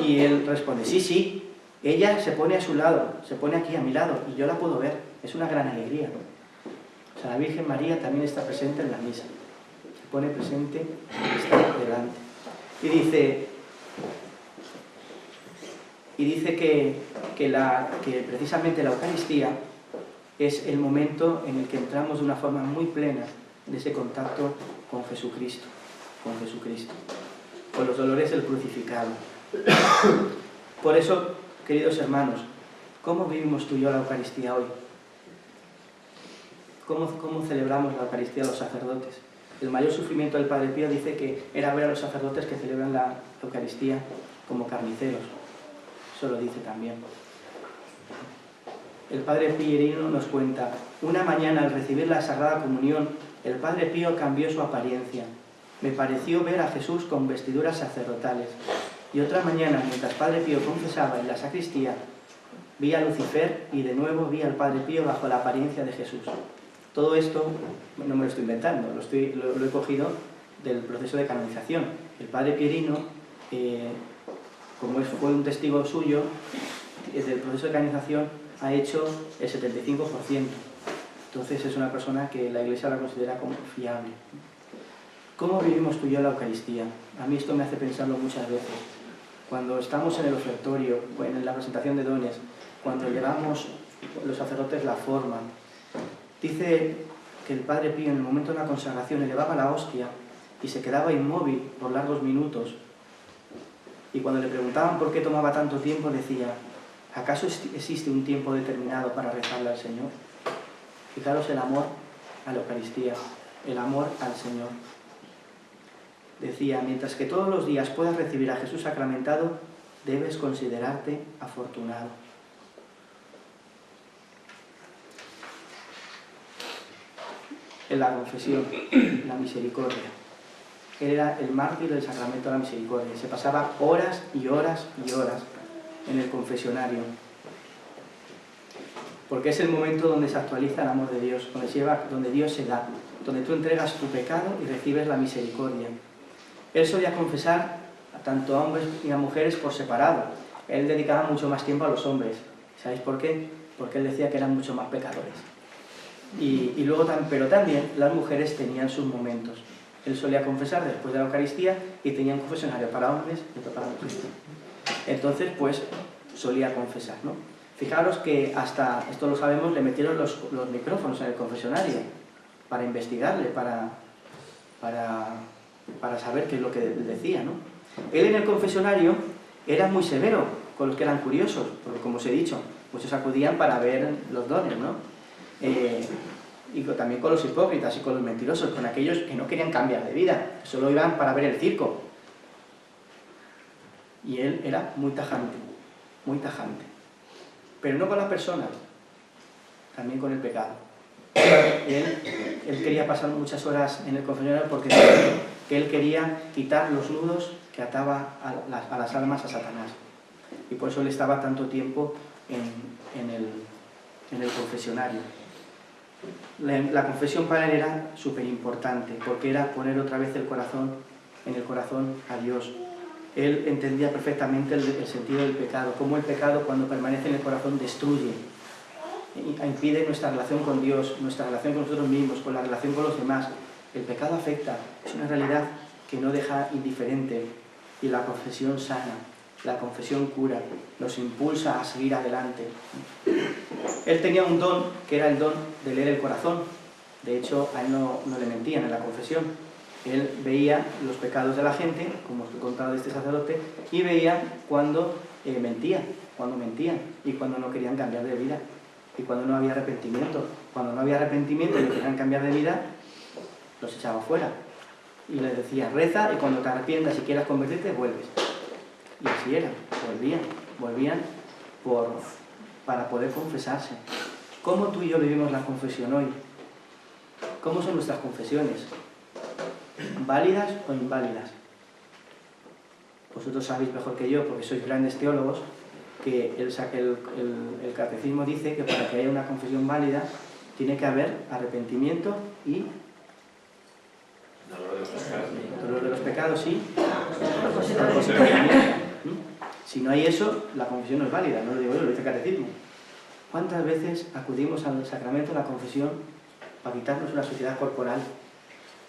Y él responde, sí, sí, ella se pone a su lado, se pone aquí a mi lado, y yo la puedo ver, es una gran alegría. O sea, la Virgen María también está presente en la misa, se pone presente y está delante. Y dice que precisamente la Eucaristía es el momento en el que entramos de una forma muy plena en ese contacto con Jesucristo, con los dolores del crucificado. Por eso, queridos hermanos, ¿cómo vivimos tú y yo la Eucaristía hoy? ¿Cómo celebramos la Eucaristía los sacerdotes? El mayor sufrimiento del Padre Pío dice que era ver a los sacerdotes que celebran la Eucaristía como carniceros. Eso lo dice también. El Padre Pierino nos cuenta, una mañana al recibir la Sagrada Comunión, el Padre Pío cambió su apariencia. Me pareció ver a Jesús con vestiduras sacerdotales. Y otra mañana, mientras Padre Pío confesaba en la sacristía, vi a Lucifer y de nuevo vi al Padre Pío bajo la apariencia de Jesús. Todo esto no me lo estoy inventando, lo he cogido del proceso de canonización. El Padre Pierino, como fue un testigo suyo, desde el proceso de canonización ha hecho el 75%. Entonces es una persona que la Iglesia la considera como fiable. ¿Cómo vivimos tú y yo la Eucaristía? A mí esto me hace pensarlo muchas veces. Cuando estamos en el ofertorio, en la presentación de dones, cuando llevamos, los sacerdotes la forman, dice que el Padre Pío en el momento de la consagración elevaba la hostia y se quedaba inmóvil por largos minutos. Y cuando le preguntaban por qué tomaba tanto tiempo, decía, ¿acaso existe un tiempo determinado para rezarle al Señor? Fijaros el amor a la Eucaristía, el amor al Señor. Decía, mientras que todos los días puedas recibir a Jesús sacramentado, debes considerarte afortunado. En la confesión, la misericordia. Él era el mártir del sacramento de la misericordia. Se pasaba horas y horas y horas en el confesionario. Porque es el momento donde se actualiza el amor de Dios, donde Dios se da, donde tú entregas tu pecado y recibes la misericordia. Él solía confesar tanto a hombres y a mujeres por separado. Él dedicaba mucho más tiempo a los hombres. ¿Sabéis por qué? Porque él decía que eran mucho más pecadores. Pero también las mujeres tenían sus momentos. Él solía confesar después de la Eucaristía y tenía un confesionario para hombres y otro para mujeres. Entonces, pues, solía confesar, ¿no? Fijaros que hasta, esto lo sabemos, le metieron los micrófonos en el confesionario para investigarle, para saber qué es lo que decía, ¿no? Él en el confesionario era muy severo con los que eran curiosos, porque como os he dicho, muchos acudían para ver los dones, ¿no? Y también con los hipócritas y con los mentirosos, con aquellos que no querían cambiar de vida, que solo iban para ver el circo. Y él era muy tajante, pero no con las personas, también con el pecado. Él quería pasar muchas horas en el confesionario porque decía que él quería quitar los nudos que ataba a las almas a Satanás. Y por eso él estaba tanto tiempo en el confesionario. La confesión para él era súper importante, porque era poner otra vez el corazón en el corazón a Dios. Él entendía perfectamente el sentido del pecado, cómo el pecado, cuando permanece en el corazón, destruye, impide nuestra relación con Dios, nuestra relación con nosotros mismos, con la relación con los demás. El pecado afecta, es una realidad que no deja indiferente, y la confesión sana, la confesión cura, nos impulsa a seguir adelante. Él tenía un don, que era el don de leer el corazón. De hecho, a él no le mentían en la confesión. Él veía los pecados de la gente, como os he contado de este sacerdote, y veía cuando mentían, y cuando no querían cambiar de vida, y cuando no había arrepentimiento. Cuando no había arrepentimiento y no querían cambiar de vida, los echaba fuera. Y les decía, reza, y cuando te arrepientas y quieras convertirte, vuelves. Y así era, volvían para poder confesarse. ¿Cómo tú y yo vivimos la confesión hoy? ¿Cómo son nuestras confesiones? ¿Válidas o inválidas? Vosotros sabéis mejor que yo, porque sois grandes teólogos, que el catecismo dice que para que haya una confesión válida tiene que haber arrepentimiento y dolor de los pecados, sí. Si no hay eso, la confesión no es válida, no lo digo yo, lo dice el catecismo. ¿Cuántas veces acudimos al sacramento de la confesión para quitarnos una suciedad corporal?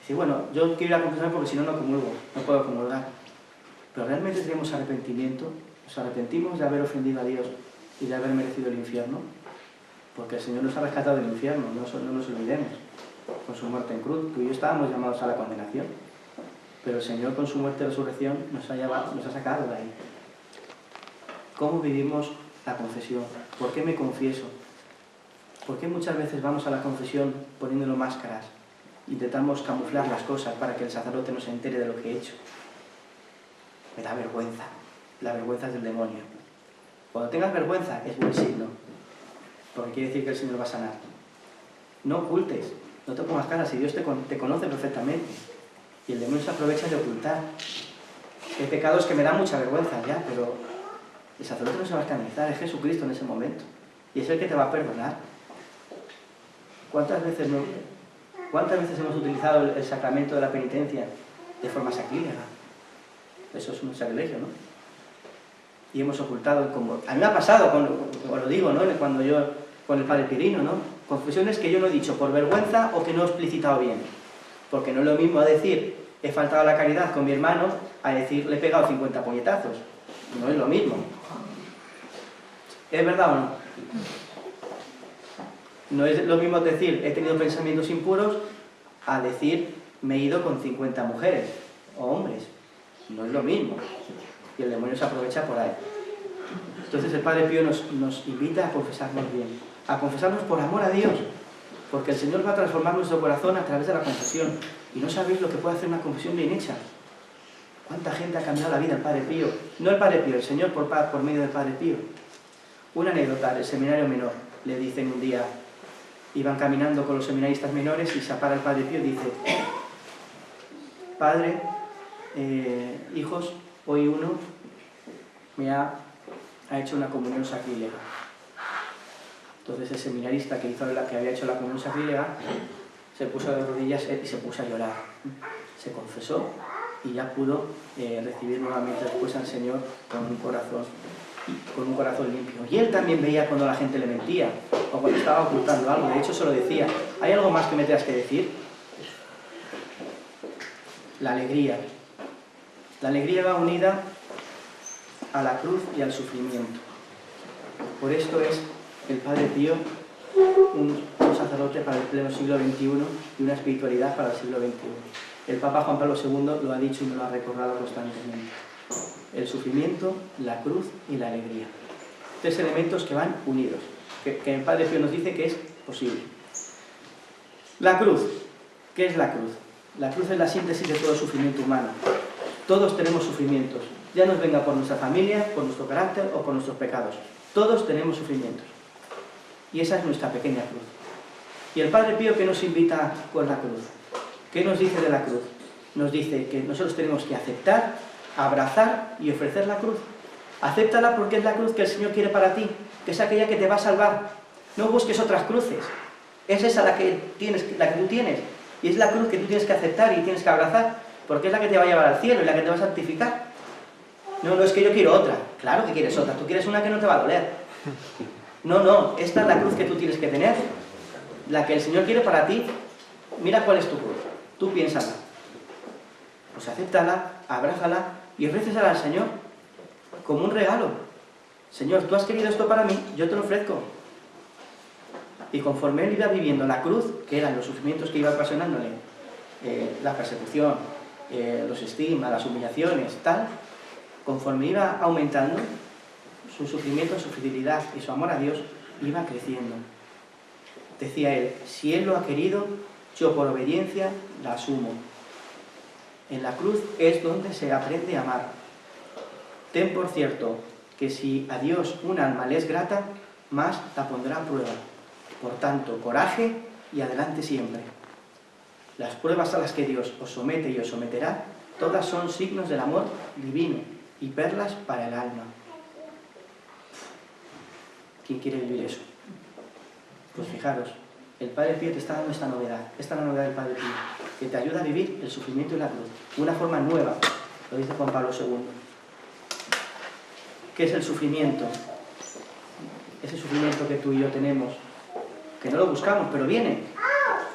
Dice, bueno, yo quiero ir a confesar porque si no, no comulgo, no puedo comulgar. Pero realmente tenemos arrepentimiento, nos arrepentimos de haber ofendido a Dios y de haber merecido el infierno, porque el Señor nos ha rescatado del infierno, no nos olvidemos. Con su muerte en cruz, tú y yo estábamos llamados a la condenación, pero el Señor con su muerte y resurrección nos ha sacado de ahí. ¿Cómo vivimos la confesión? ¿Por qué me confieso? ¿Por qué muchas veces vamos a la confesión poniéndolo máscaras? Intentamos camuflar las cosas para que el sacerdote no se entere de lo que he hecho. Me da vergüenza. La vergüenza es del demonio. Cuando tengas vergüenza es buen signo, porque quiere decir que el Señor va a sanar. No ocultes, no te pongas cara, si Dios te conoce perfectamente. Y el demonio se aprovecha de ocultar. Hay pecados que me dan mucha vergüenza ya, pero el sacerdote no se va a escandalizar, es Jesucristo en ese momento. Y es el que te va a perdonar. ¿Cuántas veces hemos utilizado el sacramento de la penitencia de forma sacrílega? Eso es un sacrilegio, ¿no? Y hemos ocultado, como a mí me ha pasado, os lo digo, ¿no? Cuando yo, con el padre Pirino, ¿no? Confesiones que yo no he dicho por vergüenza o que no he explicitado bien. Porque no es lo mismo decir, he faltado a la caridad con mi hermano, a decir, le he pegado 50 puñetazos. No es lo mismo. ¿Es verdad o no? No es lo mismo decir, he tenido pensamientos impuros, a decir, me he ido con 50 mujeres o hombres. No es lo mismo. Y el demonio se aprovecha por ahí. Entonces el Padre Pío nos invita a confesarnos bien, a confesarnos por amor a Dios, porque el Señor va a transformar nuestro corazón a través de la confesión. Y no sabéis lo que puede hacer una confesión bien hecha. ¿Cuánta gente ha cambiado la vida el Padre Pío? No el Padre Pío, el Señor por medio del Padre Pío. Una anécdota del seminario menor. Le dicen un día, iban caminando con los seminaristas menores y se para el Padre Pío y dice, Padre, hijos, hoy uno me ha hecho una comunión sacrílega. Entonces el seminarista que había hecho la comunión sacrílega se puso de rodillas y se puso a llorar. Se confesó y ya pudo recibir nuevamente después al Señor con un corazón limpio. Y él también veía cuando la gente le mentía o cuando estaba ocultando algo. De hecho se lo decía, ¿hay algo más que me tengas que decir? La alegría. La alegría va unida a la cruz y al sufrimiento. Por esto es el Padre Pío un sacerdote para el pleno siglo XXI y una espiritualidad para el siglo XXI. El Papa Juan Pablo II lo ha dicho y me lo ha recordado constantemente. El sufrimiento, la cruz y la alegría. Tres elementos que van unidos, que el Padre Pío nos dice que es posible. La cruz. ¿Qué es la cruz? La cruz es la síntesis de todo sufrimiento humano. Todos tenemos sufrimientos, ya nos venga por nuestra familia, por nuestro carácter o por nuestros pecados. Todos tenemos sufrimientos. Y esa es nuestra pequeña cruz. Y el Padre Pío, ¿qué nos invita con la cruz? ¿Qué nos dice de la cruz? Nos dice que nosotros tenemos que aceptar, abrazar y ofrecer la cruz. Acéptala porque es la cruz que el Señor quiere para ti, que es aquella que te va a salvar. No busques otras cruces. Es esa la que tú tienes. Y es la cruz que tú tienes que aceptar y tienes que abrazar, porque es la que te va a llevar al cielo y la que te va a santificar. No es que yo quiero otra. Claro que quieres otra. Tú quieres una que no te va a doler. No, esta es la cruz que tú tienes que tener. La que el Señor quiere para ti. Mira cuál es tu cruz. Tú piénsala. Pues acéptala, abrázala y ofrécesela al Señor como un regalo. Señor, tú has querido esto para mí, yo te lo ofrezco. Y conforme él iba viviendo la cruz, que eran los sufrimientos que iba ocasionándole, la persecución, los estigmas, las humillaciones, tal, conforme iba aumentando, su sufrimiento, su fidelidad y su amor a Dios iba creciendo. Decía él, si Él lo ha querido, yo por obediencia la asumo. En la cruz es donde se aprende a amar. Ten por cierto que si a Dios un alma le es grata, más la pondrá a prueba. Por tanto, coraje y adelante siempre. Las pruebas a las que Dios os somete y os someterá, todas son signos del amor divino y perlas para el alma. ¿Quién quiere vivir eso? Pues fijaros, el Padre Pío te está dando esta novedad. Esta es la novedad del Padre Pío, que te ayuda a vivir el sufrimiento y la cruz. Una forma nueva, lo dice Juan Pablo II. ¿Qué es el sufrimiento? Ese sufrimiento que tú y yo tenemos, que no lo buscamos, pero viene,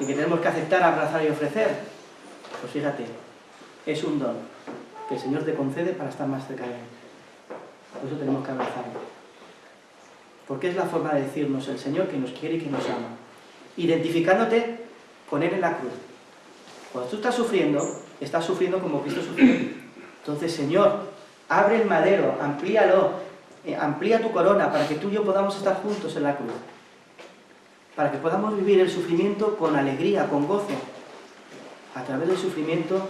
y que tenemos que aceptar, abrazar y ofrecer. Pues fíjate, es un don que el Señor te concede para estar más cerca de Él. Por eso tenemos que abrazarlo. Porque es la forma de decirnos el Señor que nos quiere y que nos ama. Identificándote con Él en la cruz. Cuando tú estás sufriendo como Cristo sufrió. Entonces, Señor, abre el madero, amplíalo, amplía tu corona para que tú y yo podamos estar juntos en la cruz. Para que podamos vivir el sufrimiento con alegría, con gozo. A través del sufrimiento,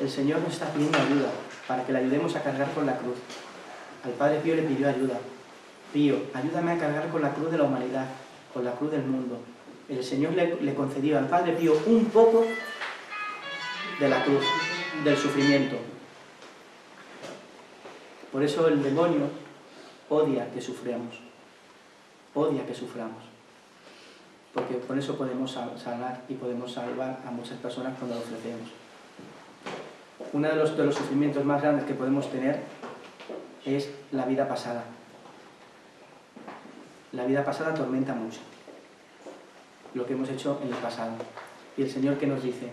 el Señor nos está pidiendo ayuda, para que le ayudemos a cargar con la cruz. Al Padre Pío le pidió ayuda. Pío, ayúdame a cargar con la cruz de la humanidad, con la cruz del mundo. El Señor le concedió al Padre Pío un poco de la cruz, del sufrimiento. Por eso el demonio odia que suframos. Odia que suframos. Porque con eso podemos sanar y podemos salvar a muchas personas cuando lo ofrecemos. Uno de los sufrimientos más grandes que podemos tener es la vida pasada. La vida pasada atormenta mucho lo que hemos hecho en el pasado. Y el Señor, ¿qué nos dice?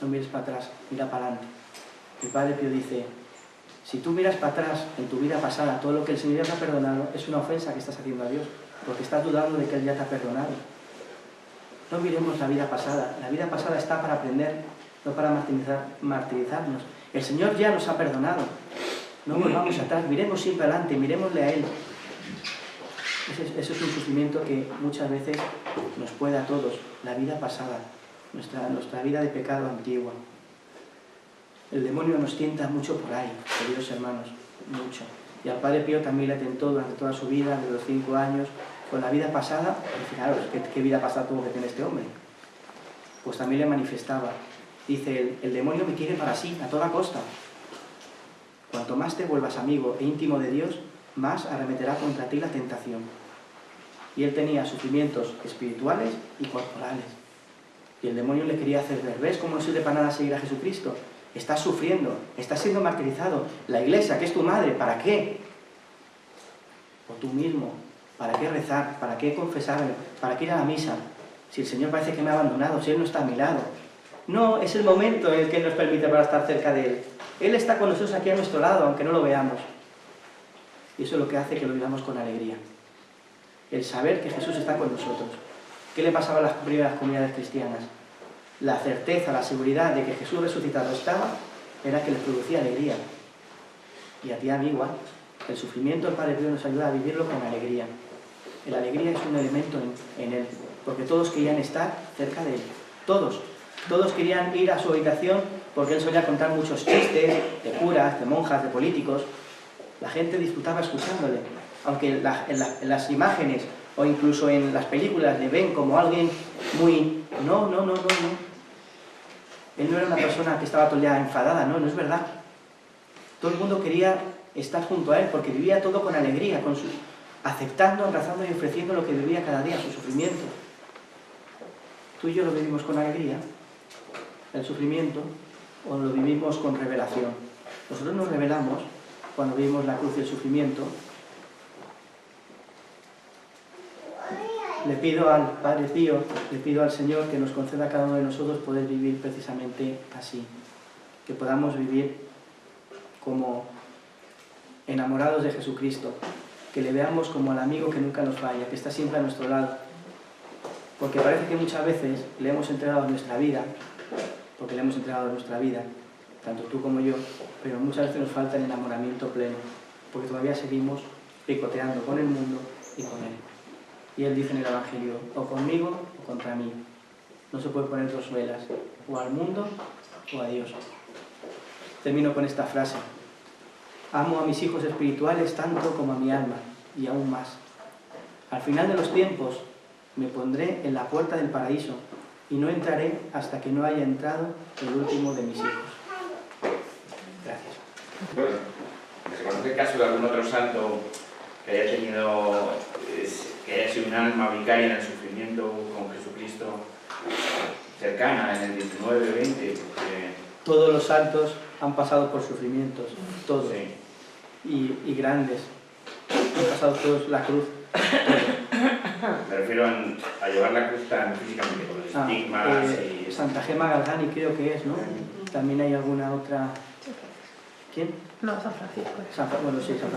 No mires para atrás, mira para adelante. El Padre Pío dice, si tú miras para atrás en tu vida pasada, todo lo que el Señor ya te ha perdonado, es una ofensa que estás haciendo a Dios, porque estás dudando de que Él ya te ha perdonado. No miremos la vida pasada. La vida pasada está para aprender, no para martirizarnos. El Señor ya nos ha perdonado. No volvamos atrás, miremos siempre adelante, miremosle a Él. Ese es un sufrimiento que muchas veces nos puede a todos, la vida pasada, nuestra vida de pecado antigua. El demonio nos tienta mucho por ahí, queridos hermanos, mucho. Y al Padre Pío también le tentó durante toda su vida, desde los 5 años, con la vida pasada. Y fijaros, ¿qué vida pasada tuvo que tener este hombre? Pues también le manifestaba. Dice, el demonio me quiere para sí, a toda costa. Cuanto más te vuelvas amigo e íntimo de Dios, más arremeterá contra ti la tentación. Y él tenía sufrimientos espirituales y corporales. Y el demonio le quería hacer ver, ¿ves cómo no sirve para nada seguir a Jesucristo? Estás sufriendo, estás siendo martirizado. La iglesia, que es tu madre, ¿para qué? O tú mismo, ¿para qué rezar? ¿Para qué confesarme? ¿Para qué ir a la misa? Si el Señor parece que me ha abandonado, si Él no está a mi lado. No, es el momento en el que Él nos permite para estar cerca de Él. Él está con nosotros aquí a nuestro lado, aunque no lo veamos. Y eso es lo que hace que lo vivamos con alegría. El saber que Jesús está con nosotros. ¿Qué le pasaba a las primeras comunidades cristianas? La certeza, la seguridad de que Jesús resucitado estaba, era que les producía alegría. Y a ti, a mí igual. El sufrimiento del Padre Pío nos ayuda a vivirlo con alegría. La alegría es un elemento en Él, porque todos querían estar cerca de Él. Todos. Todos querían ir a su habitación porque Él solía contar muchos chistes de curas, de monjas, de políticos. La gente disfrutaba escuchándole. Aunque en las imágenes o incluso en las películas le ven como alguien muy... No. Él no era una persona que estaba todo el día enfadada, no es verdad. Todo el mundo quería estar junto a él porque vivía todo con alegría, aceptando, abrazando y ofreciendo lo que vivía cada día, su sufrimiento. ¿Tú y yo lo vivimos con alegría, el sufrimiento, o lo vivimos con revelación? Nosotros nos revelamos cuando vivimos la cruz y el sufrimiento. Le pido al Padre Pío, le pido al Señor que nos conceda a cada uno de nosotros poder vivir precisamente así, que podamos vivir como enamorados de Jesucristo, que le veamos como al amigo que nunca nos falla, que está siempre a nuestro lado, porque parece que muchas veces le hemos entregado nuestra vida, tanto tú como yo, pero muchas veces nos falta el enamoramiento pleno, porque todavía seguimos picoteando con el mundo y con él. Y él dice en el Evangelio, o conmigo o contra mí. No se puede poner dos velas, o al mundo o a Dios. Termino con esta frase. Amo a mis hijos espirituales tanto como a mi alma, y aún más. Al final de los tiempos me pondré en la puerta del paraíso y no entraré hasta que no haya entrado el último de mis hijos. Gracias. Bueno, ¿se conoce el caso de algún otro santo que haya tenido, que haya sido un alma vicaria en el sufrimiento con Jesucristo cercana en el 19 o 20? Porque... Todos los santos han pasado por sufrimientos, todos, sí. y grandes. Han pasado todos la cruz. Me refiero a llevar la cruz tan físicamente, con los estigmas y... Santa Gema Galgani creo que es, ¿no? También hay alguna otra... ¿Quién? No, San Francisco. Bueno, sí, San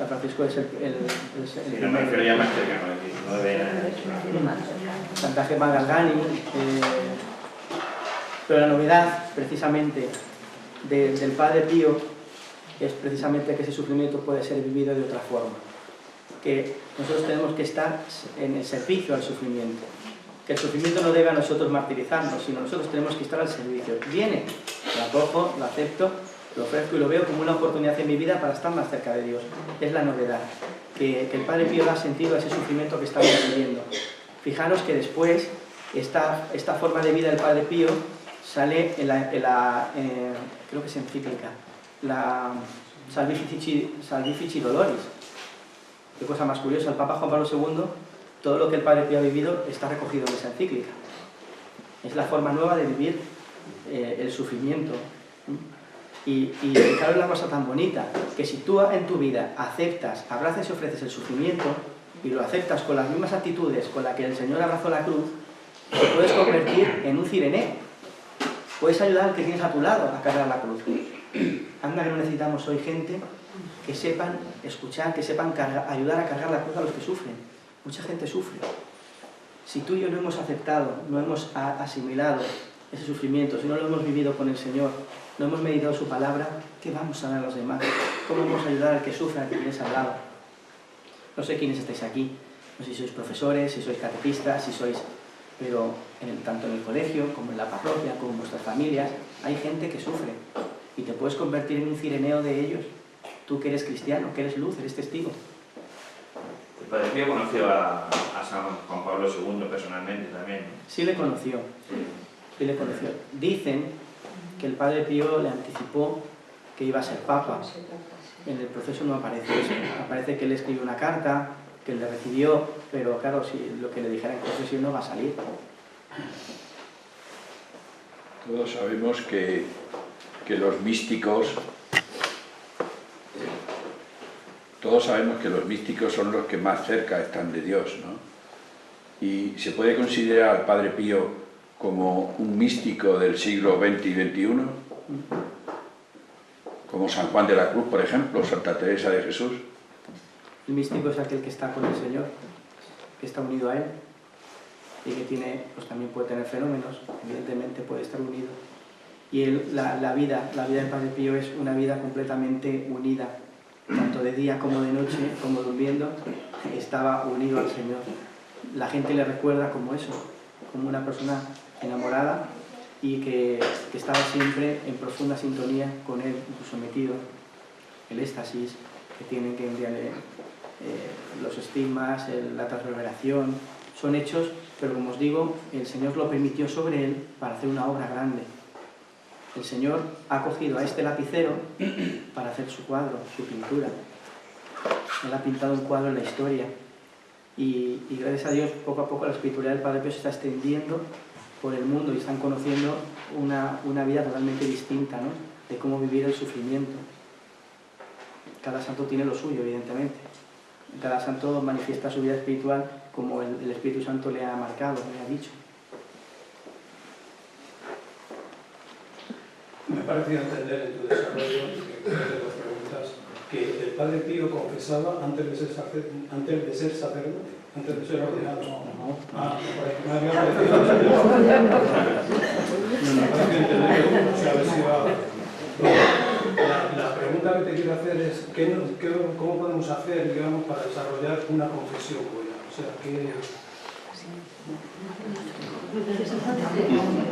Francisco es el sí, no me refiero ya más cercano, no debe... Santa Gema Galgani. Pero la novedad, precisamente, del Padre Pío es precisamente que ese sufrimiento puede ser vivido de otra forma. Que nosotros tenemos que estar en el servicio al sufrimiento. Que el sufrimiento no debe a nosotros martirizarnos, sino nosotros tenemos que estar al servicio. Viene, lo acojo, lo acepto, lo ofrezco y lo veo como una oportunidad en mi vida para estar más cerca de Dios. Es la novedad, que el Padre Pío da sentido a ese sufrimiento que estamos viviendo. Fijaros que después, esta forma de vida del Padre Pío sale creo que es encíclica, la Salvifici Doloris. Qué cosa más curiosa, el Papa Juan Pablo II, todo lo que el Padre Pío ha vivido está recogido en esa encíclica. Es la forma nueva de vivir el sufrimiento. Y fijaros la cosa tan bonita, que si tú en tu vida aceptas, abrazas y ofreces el sufrimiento, y lo aceptas con las mismas actitudes con las que el Señor abrazó la cruz, te puedes convertir en un cireneo. Puedes ayudar al que tienes a tu lado a cargar la cruz. Anda que no necesitamos hoy gente que sepan escuchar, que sepan ayudar a cargar la cruz a los que sufren. Mucha gente sufre. Si tú y yo no hemos aceptado, no hemos asimilado ese sufrimiento, si no lo hemos vivido con el Señor, no hemos meditado su palabra, ¿qué vamos a dar a los demás? ¿Cómo vamos a ayudar al que sufre, al que tienes al lado? No sé quiénes estáis aquí, no sé si sois profesores, si sois catequistas, si sois... Pero tanto en el colegio, como en la parroquia, como en vuestras familias, hay gente que sufre. Y te puedes convertir en un cireneo de ellos. Tú que eres cristiano, que eres luz, eres testigo. El Padre Pío conoció a San Juan Pablo II personalmente también. Sí le conoció. Sí le conoció. Dicen que el Padre Pío le anticipó que iba a ser Papa. En el proceso no aparece eso. Aparece que él escribió una carta, que él le recibió, pero claro, si lo que le dijera en confesión no va a salir. Todos sabemos que los místicos... Todos sabemos que los místicos son los que más cerca están de Dios, ¿no? Y se puede considerar al Padre Pío como un místico del siglo XX y XXI, como San Juan de la Cruz, por ejemplo, Santa Teresa de Jesús. El místico es aquel que está con el Señor, que está unido a Él y que tiene, pues también puede tener fenómenos, evidentemente puede estar unido. Y la vida del Padre Pío es una vida completamente unida, tanto de día como de noche, como durmiendo, estaba unido al Señor. La gente le recuerda como eso, como una persona enamorada y que estaba siempre en profunda sintonía con Él, incluso metido, el éxtasis que tienen que enviarle los estigmas, la transverberación, son hechos, pero como os digo, el Señor lo permitió sobre él para hacer una obra grande. El Señor ha cogido a este lapicero para hacer su cuadro, su pintura. Él ha pintado un cuadro en la historia. Y gracias a Dios, poco a poco la espiritualidad del Padre Pío se está extendiendo por el mundo y están conociendo una vida totalmente distinta, ¿no?, de cómo vivir el sufrimiento. Cada santo tiene lo suyo, evidentemente. Cada santo manifiesta su vida espiritual como el Espíritu Santo le ha marcado, le ha dicho. Me ha parecido entender en tu desarrollo, de las preguntas, que el Padre Pío confesaba antes de ser sacerdote, antes de ser ordenado. No. Me había parecido entender. Me ha parecido entender, o sea, a ver si va. La pregunta que te quiero hacer es, ¿cómo podemos hacer, digamos, para desarrollar una confesión buena? O sea,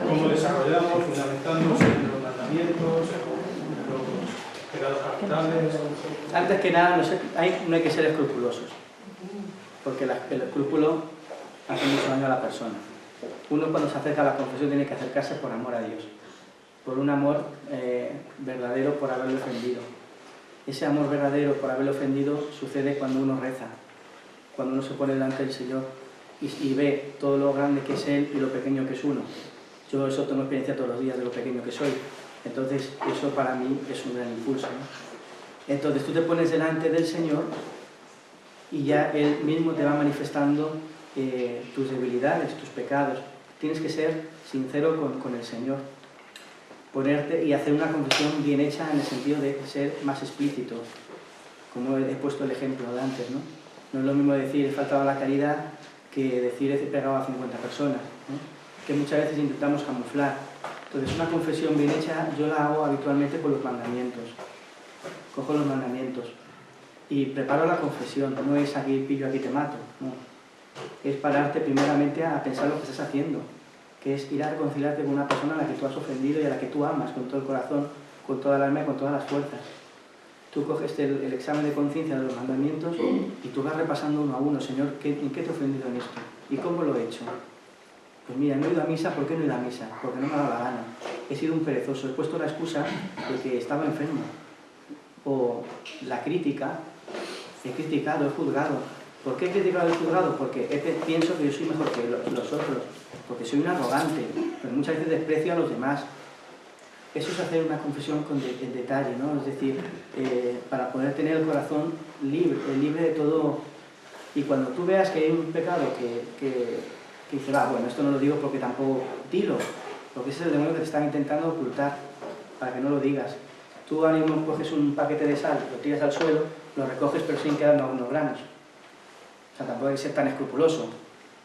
¿cómo desarrollamos, fundamentándonos en los mandamientos, en los pecados capitales? Antes que nada, no hay que ser escrupulosos, porque el escrúpulo hace mucho daño a la persona. Uno, cuando se acerca a la confesión, tiene que acercarse por amor a Dios, por un amor verdadero por haberlo ofendido. Ese amor verdadero por haberlo ofendido sucede cuando uno reza, cuando uno se pone delante del Señor y ve todo lo grande que es Él y lo pequeño que es uno. Yo eso tengo experiencia todos los días de lo pequeño que soy. Entonces eso para mí es un gran impulso, ¿no? Entonces tú te pones delante del Señor y ya Él mismo te va manifestando tus debilidades, tus pecados. Tienes que ser sincero con el Señor. Ponerte y hacer una confesión bien hecha en el sentido de ser más explícito, como he puesto el ejemplo de antes, ¿no? No es lo mismo decir he faltado a la caridad que decir he pegado a 50 personas, ¿no?, que muchas veces intentamos camuflar. Entonces una confesión bien hecha yo la hago habitualmente con los mandamientos. Cojo los mandamientos y preparo la confesión. No es aquí pillo, aquí te mato, no. Es pararte primeramente a pensar lo que estás haciendo, que es ir a reconciliarte con una persona a la que tú has ofendido y a la que tú amas con todo el corazón, con toda el alma y con todas las fuerzas. Tú coges el examen de conciencia de los mandamientos y tú vas repasando uno a uno. Señor, ¿en qué te he ofendido en esto? ¿Y cómo lo he hecho? Pues mira, no he ido a misa. ¿Por qué no he ido a misa? Porque no me ha dado la gana. He sido un perezoso. He puesto la excusa de que estaba enfermo. O la crítica. He criticado, he juzgado. ¿Por qué he criticado y juzgado? Porque pienso que yo soy mejor que los otros. Porque soy un arrogante. Pero muchas veces desprecio a los demás. Eso es hacer una confesión en detalle, ¿no? Es decir, para poder tener el corazón libre de todo. Y cuando tú veas que hay un pecado que dice, bueno, esto no lo digo porque tampoco, dilo, porque ese es el demonio que te está intentando ocultar, para que no lo digas. Tú ahora mismo coges un paquete de sal, lo tiras al suelo, lo recoges pero sin quedar unos granos. O sea, tampoco hay que ser tan escrupuloso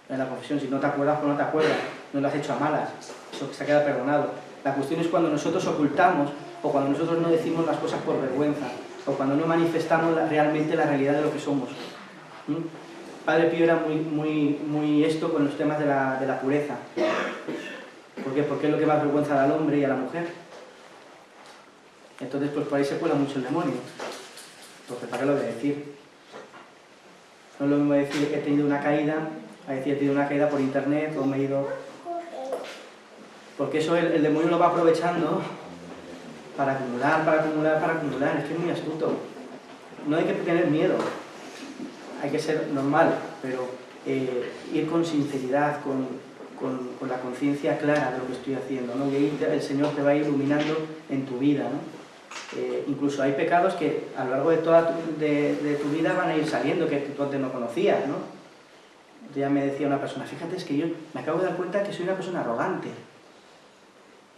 en la confesión. Si no te acuerdas, pues no te acuerdas, no lo has hecho a malas, eso se queda perdonado. La cuestión es cuando nosotros ocultamos o cuando nosotros no decimos las cosas por vergüenza o cuando no manifestamos realmente la realidad de lo que somos. Padre Pío era muy esto con los temas de la pureza. ¿Por qué? Porque es lo que más vergüenza da al hombre y a la mujer. Entonces, pues por ahí se cuela mucho el demonio. Porque ¿para qué lo voy a decir? No es lo mismo decir que he tenido una caída a decir he tenido una caída por internet o me he ido... Porque eso el demonio lo va aprovechando para acumular. Es que es muy astuto. No hay que tener miedo. Hay que ser normal, pero ir con sinceridad, con la conciencia clara de lo que estoy haciendo, ¿no? Y ahí el Señor te va a ir iluminando en tu vida, ¿no? Incluso hay pecados que a lo largo de toda tu vida van a ir saliendo, que tú antes no conocías, ¿no? Ya me decía una persona, fíjate, es que yo me acabo de dar cuenta que soy una persona arrogante.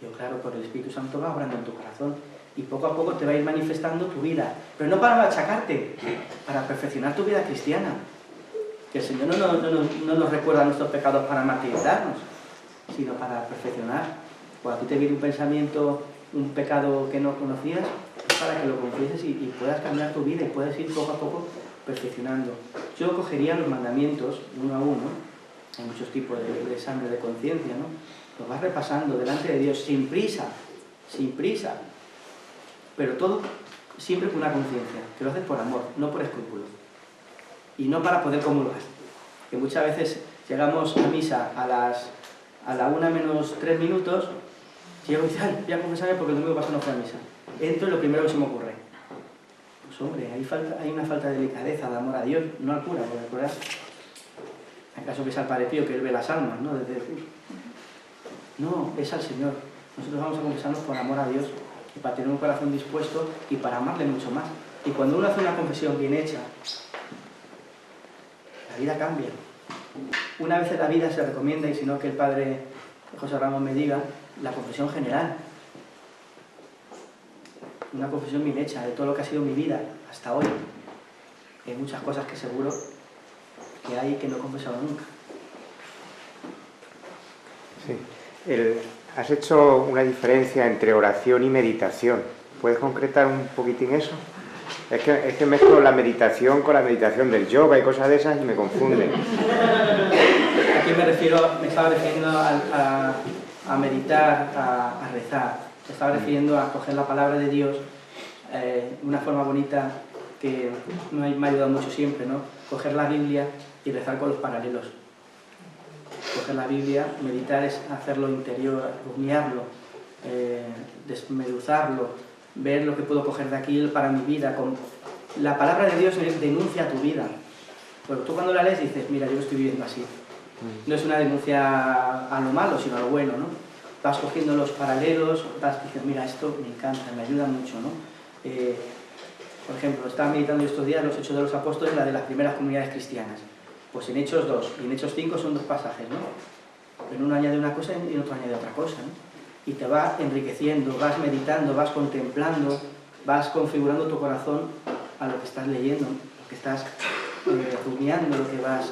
Yo, claro, porque el Espíritu Santo va obrando en tu corazón y poco a poco te va a ir manifestando tu vida, pero no para machacarte, para perfeccionar tu vida cristiana. Que el Señor no nos recuerda nuestros pecados para martirizarnos, sino para perfeccionar. Cuando a ti te viene un pensamiento, un pecado que no conocías, es para que lo confieses y puedas cambiar tu vida y puedas ir poco a poco perfeccionando. Yo cogería los mandamientos uno a uno, hay muchos tipos de examen de conciencia, ¿no? Lo vas repasando delante de Dios sin prisa, pero todo siempre con una conciencia, que lo haces por amor, no por escrúpulo, y no para poder comulgar, que muchas veces Llegamos a misa a la 1 menos 3 minutos, llego y dice, ay, voy a confesarme porque el domingo pasado no fui a misa. Entro y lo primero que se me ocurre, pues hombre, hay una falta de delicadeza, de amor a Dios, no al cura, porque el cura, acaso que es al Padre Pío, que él ve las almas, ¿no? Desde Jesús. No, es al Señor. Nosotros vamos a confesarnos por amor a Dios y para tener un corazón dispuesto y para amarle mucho más. Y cuando uno hace una confesión bien hecha, la vida cambia. Una vez en la vida se recomienda, y si no que el Padre José Ramón me diga, la confesión general. Una confesión bien hecha de todo lo que ha sido mi vida hasta hoy. Hay muchas cosas que seguro que hay que no he confesado nunca. Sí. Has hecho una diferencia entre oración y meditación. ¿Puedes concretar un poquitín eso? Es que mezclo la meditación con la meditación del yoga y cosas de esas y me confunden. Aquí me estaba refiriendo a meditar, a rezar. Me estaba refiriendo a coger la palabra de Dios de una forma bonita que me ha ayudado mucho siempre, ¿no? Coger la Biblia y rezar con los paralelos. Coger la Biblia, meditar es hacerlo interior, rumiarlo, desmenuzarlo, ver lo que puedo coger de aquí para mi vida. La palabra de Dios denuncia tu vida. Pero tú cuando la lees dices, mira, yo estoy viviendo así. No es una denuncia a lo malo, sino a lo bueno, ¿no? Vas cogiendo los paralelos, vas diciendo, mira, esto me encanta, me ayuda mucho, ¿no? Por ejemplo, estaba meditando estos días los Hechos de los Apóstoles, la de las primeras comunidades cristianas. Pues en Hechos 2 y en Hechos 5 son 2 pasajes, ¿no? En uno añade una cosa y en otro añade otra cosa, ¿no? Y te va enriqueciendo, vas meditando, vas contemplando, vas configurando tu corazón a lo que estás leyendo, lo que estás rumiando, lo que vas...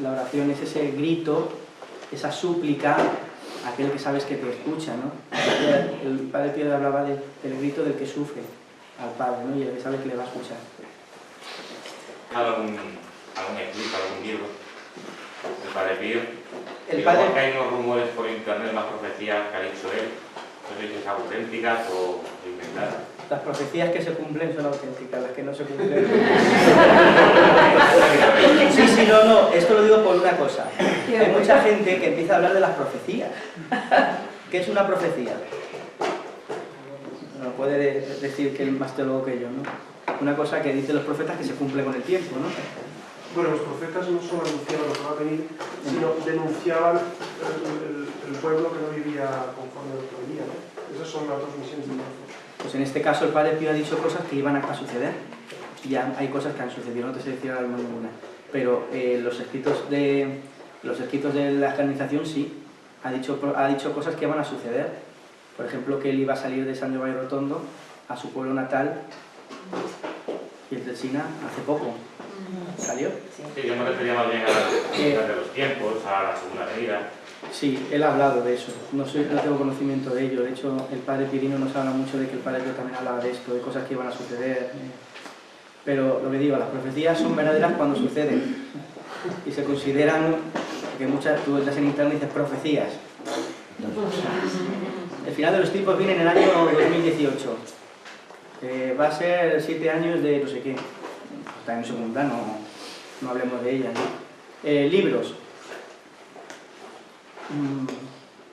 La oración es ese grito, esa súplica a aquel que sabes que te escucha, ¿no? El Padre Pío hablaba del grito del que sufre al Padre, ¿no? Y el que sabe que le va a escuchar. ¿Algún escrito, algún libro del Padre Pío? El Padre... que hay unos rumores por internet, las profecías que ha dicho él, no sé si es auténticas o inventadas. Las profecías que se cumplen son auténticas, las que no se cumplen... Sí, no, esto lo digo por una cosa. Hay mucha gente que empieza a hablar de las profecías. ¿Qué es una profecía? No puede decir que es más teólogo que yo, ¿no? Una cosa que dicen los profetas que se cumple con el tiempo, ¿no? Bueno, los profetas no solo anunciaban lo que va a venir, sino denunciaban el pueblo que no vivía conforme a lo que venía, ¿no? Esas son las dos misiones de Dios. Pues en este caso el Padre Pío ha dicho cosas que iban a suceder. Ya hay cosas que han sucedido, no te sé decir ahora mismo ninguna. Pero los escritos de la canonización sí, ha dicho cosas que van a suceder. Por ejemplo, que él iba a salir de San Giovanni Rotondo a su pueblo natal, y el Celsina hace poco salió. Sí, yo me refería más bien a las de los tiempos, a la segunda venida. Sí, él ha hablado de eso, no tengo conocimiento de ello. De hecho, el Padre Pirino nos habla mucho de que el Padre Pío también hablaba de esto, de cosas que iban a suceder. Pero lo que digo, las profecías son verdaderas cuando suceden y se consideran, que muchas, tú entras en internet y dices profecías. El final de los tiempos viene en el año 2018. Va a ser 7 años de no sé qué. Está en segundo plano, no hablemos de ella, ¿no? Libros.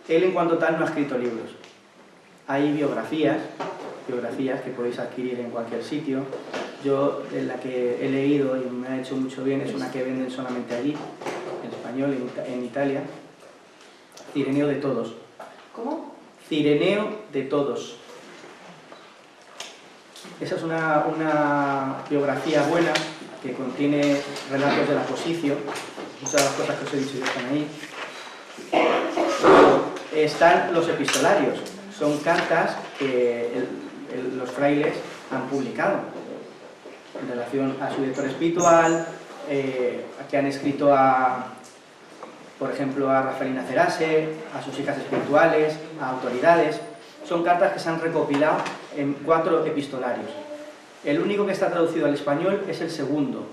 Él en cuanto tal no ha escrito libros. Hay biografías que podéis adquirir en cualquier sitio. Yo, la que he leído y me ha hecho mucho bien, es una que venden solamente allí, en español, en Italia. Cireneo de todos. ¿Cómo? Cireneo de todos. Esa es una biografía buena que contiene relatos de la Posición. Muchas de las cosas que os he dicho ya están ahí. Están los epistolarios. Son cartas que los frailes han publicado en relación a su director espiritual, que han escrito por ejemplo, a Rafaelina Cerase, a sus hijas espirituales, a autoridades. Son cartas que se han recopilado en 4 epistolarios. El único que está traducido al español es el segundo.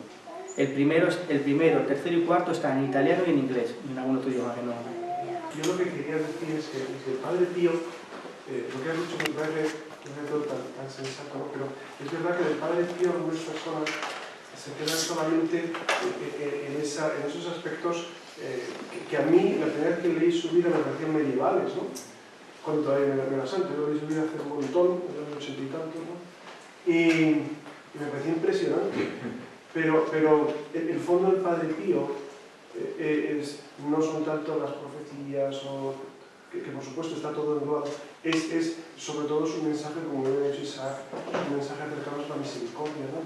El primero, el tercero y cuarto están en italiano y en inglés, en algún otro idioma que no. Yo lo que quería decir es que el Padre Pío, lo que has dicho me parece no es todo tan sensato, ¿no? Pero es verdad que del Padre Pío algunas personas se quedan solamente en esos aspectos que a mí, la primera vez que leí su vida, me parecían medievales, ¿no? Cuando todavía no era santo, yo leí su vida hace un montón, en los 80 y tantos, ¿no? Y me parecía impresionante. Pero el fondo del Padre Pío no son tanto las profecías, que por supuesto está todo englobado, es sobre todo su mensaje, como había dicho Isaac, un mensaje acercado a la misericordia, ¿no?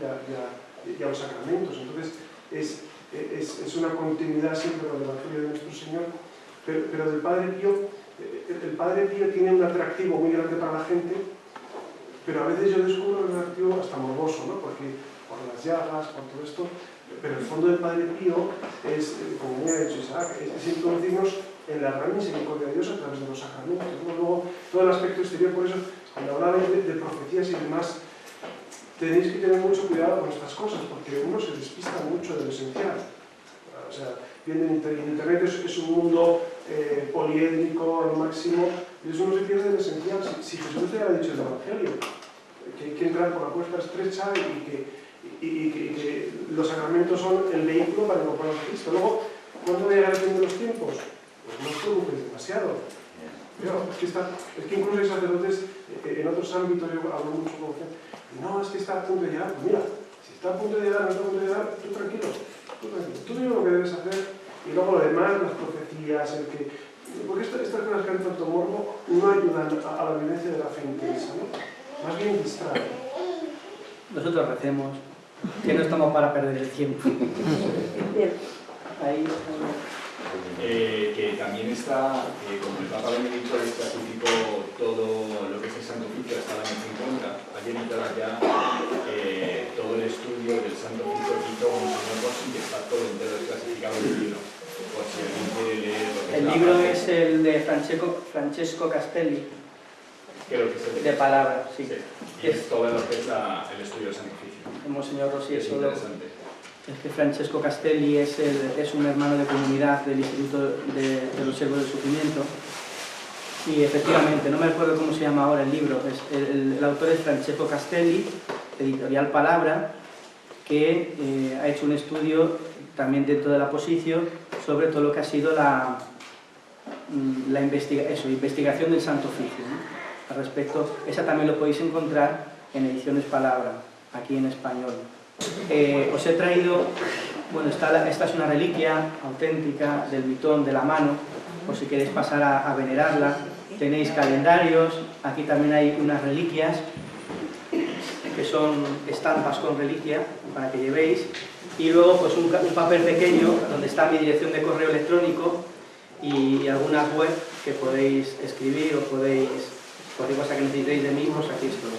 y a los sacramentos. Entonces es una continuidad siempre con el Evangelio de nuestro Señor, pero del Padre Pío, el Padre Pío tiene un atractivo muy grande para la gente, pero a veces yo descubro un atractivo hasta morboso, ¿no? Porque por las llagas, por todo esto, pero el fondo del Padre Pío es, como me ha dicho Isaac, es introducirnos en la gran misericordia de Dios a través de los sacramentos, ¿no? Luego, todo el aspecto exterior, por eso, cuando hablabais de profecías y demás, tenéis que tener mucho cuidado con estas cosas, porque uno se despista mucho de lo esencial. O sea, viendo en Internet es un mundo poliédrico al máximo, y eso no se pierde de lo esencial. Si Jesús te ha dicho el Evangelio, que hay que entrar por la puerta estrecha y que los sacramentos son el vehículo para incorporar a Cristo. Luego, ¿cuándo va a llegar el fin de los tiempos? Pues no os preocupéis demasiado. Pero es que incluso hay sacerdotes en otros ámbitos, yo hablo mucho con gente, no, es que está a punto de llegar. Pues mira, si está a punto de llegar, no está a punto de llegar, tú tranquilo. Tú dices lo que debes hacer, y luego lo demás, las profecías, porque estas cosas que han tanto morbo no ayudan a la vivencia de la fe intensa, ¿no? Más bien distraen. Nosotros recemos, que no estamos para perder el tiempo. Ahí. Que también está, como el Papa Benedicto desclasificó todo lo que es el Santo Oficio hasta el año 50, hay editadas ya todo el estudio del Santo Oficio que hizo Monseñor Rossi, que está todo entero desclasificado en el libro. Por si alguien quiere leer lo que El libro es el de Francesco Castelli, creo que es el de palabra, sí. Y es todo lo que es el estudio del Santo Oficio. El Monseñor Rossi Es interesante. Es que Francesco Castelli es un hermano de comunidad del Instituto de los Siervos del Sufrimiento, y efectivamente, no me acuerdo cómo se llama ahora el libro, el autor es Francesco Castelli, editorial Palabra, que ha hecho un estudio también dentro de la Posición sobre todo lo que ha sido la investigación del Santo Oficio, ¿no? Al respecto, esa también lo podéis encontrar en Ediciones Palabra, aquí en español. Os he traído, bueno, esta es una reliquia auténtica del mitón de la mano, por si queréis pasar a venerarla. Tenéis calendarios, aquí también hay unas reliquias, que son estampas con reliquia, para que llevéis, y luego pues un papel pequeño, donde está mi dirección de correo electrónico, y algunas web que podéis escribir, o podéis, cualquier cosa que necesitéis de mí, pues aquí estoy.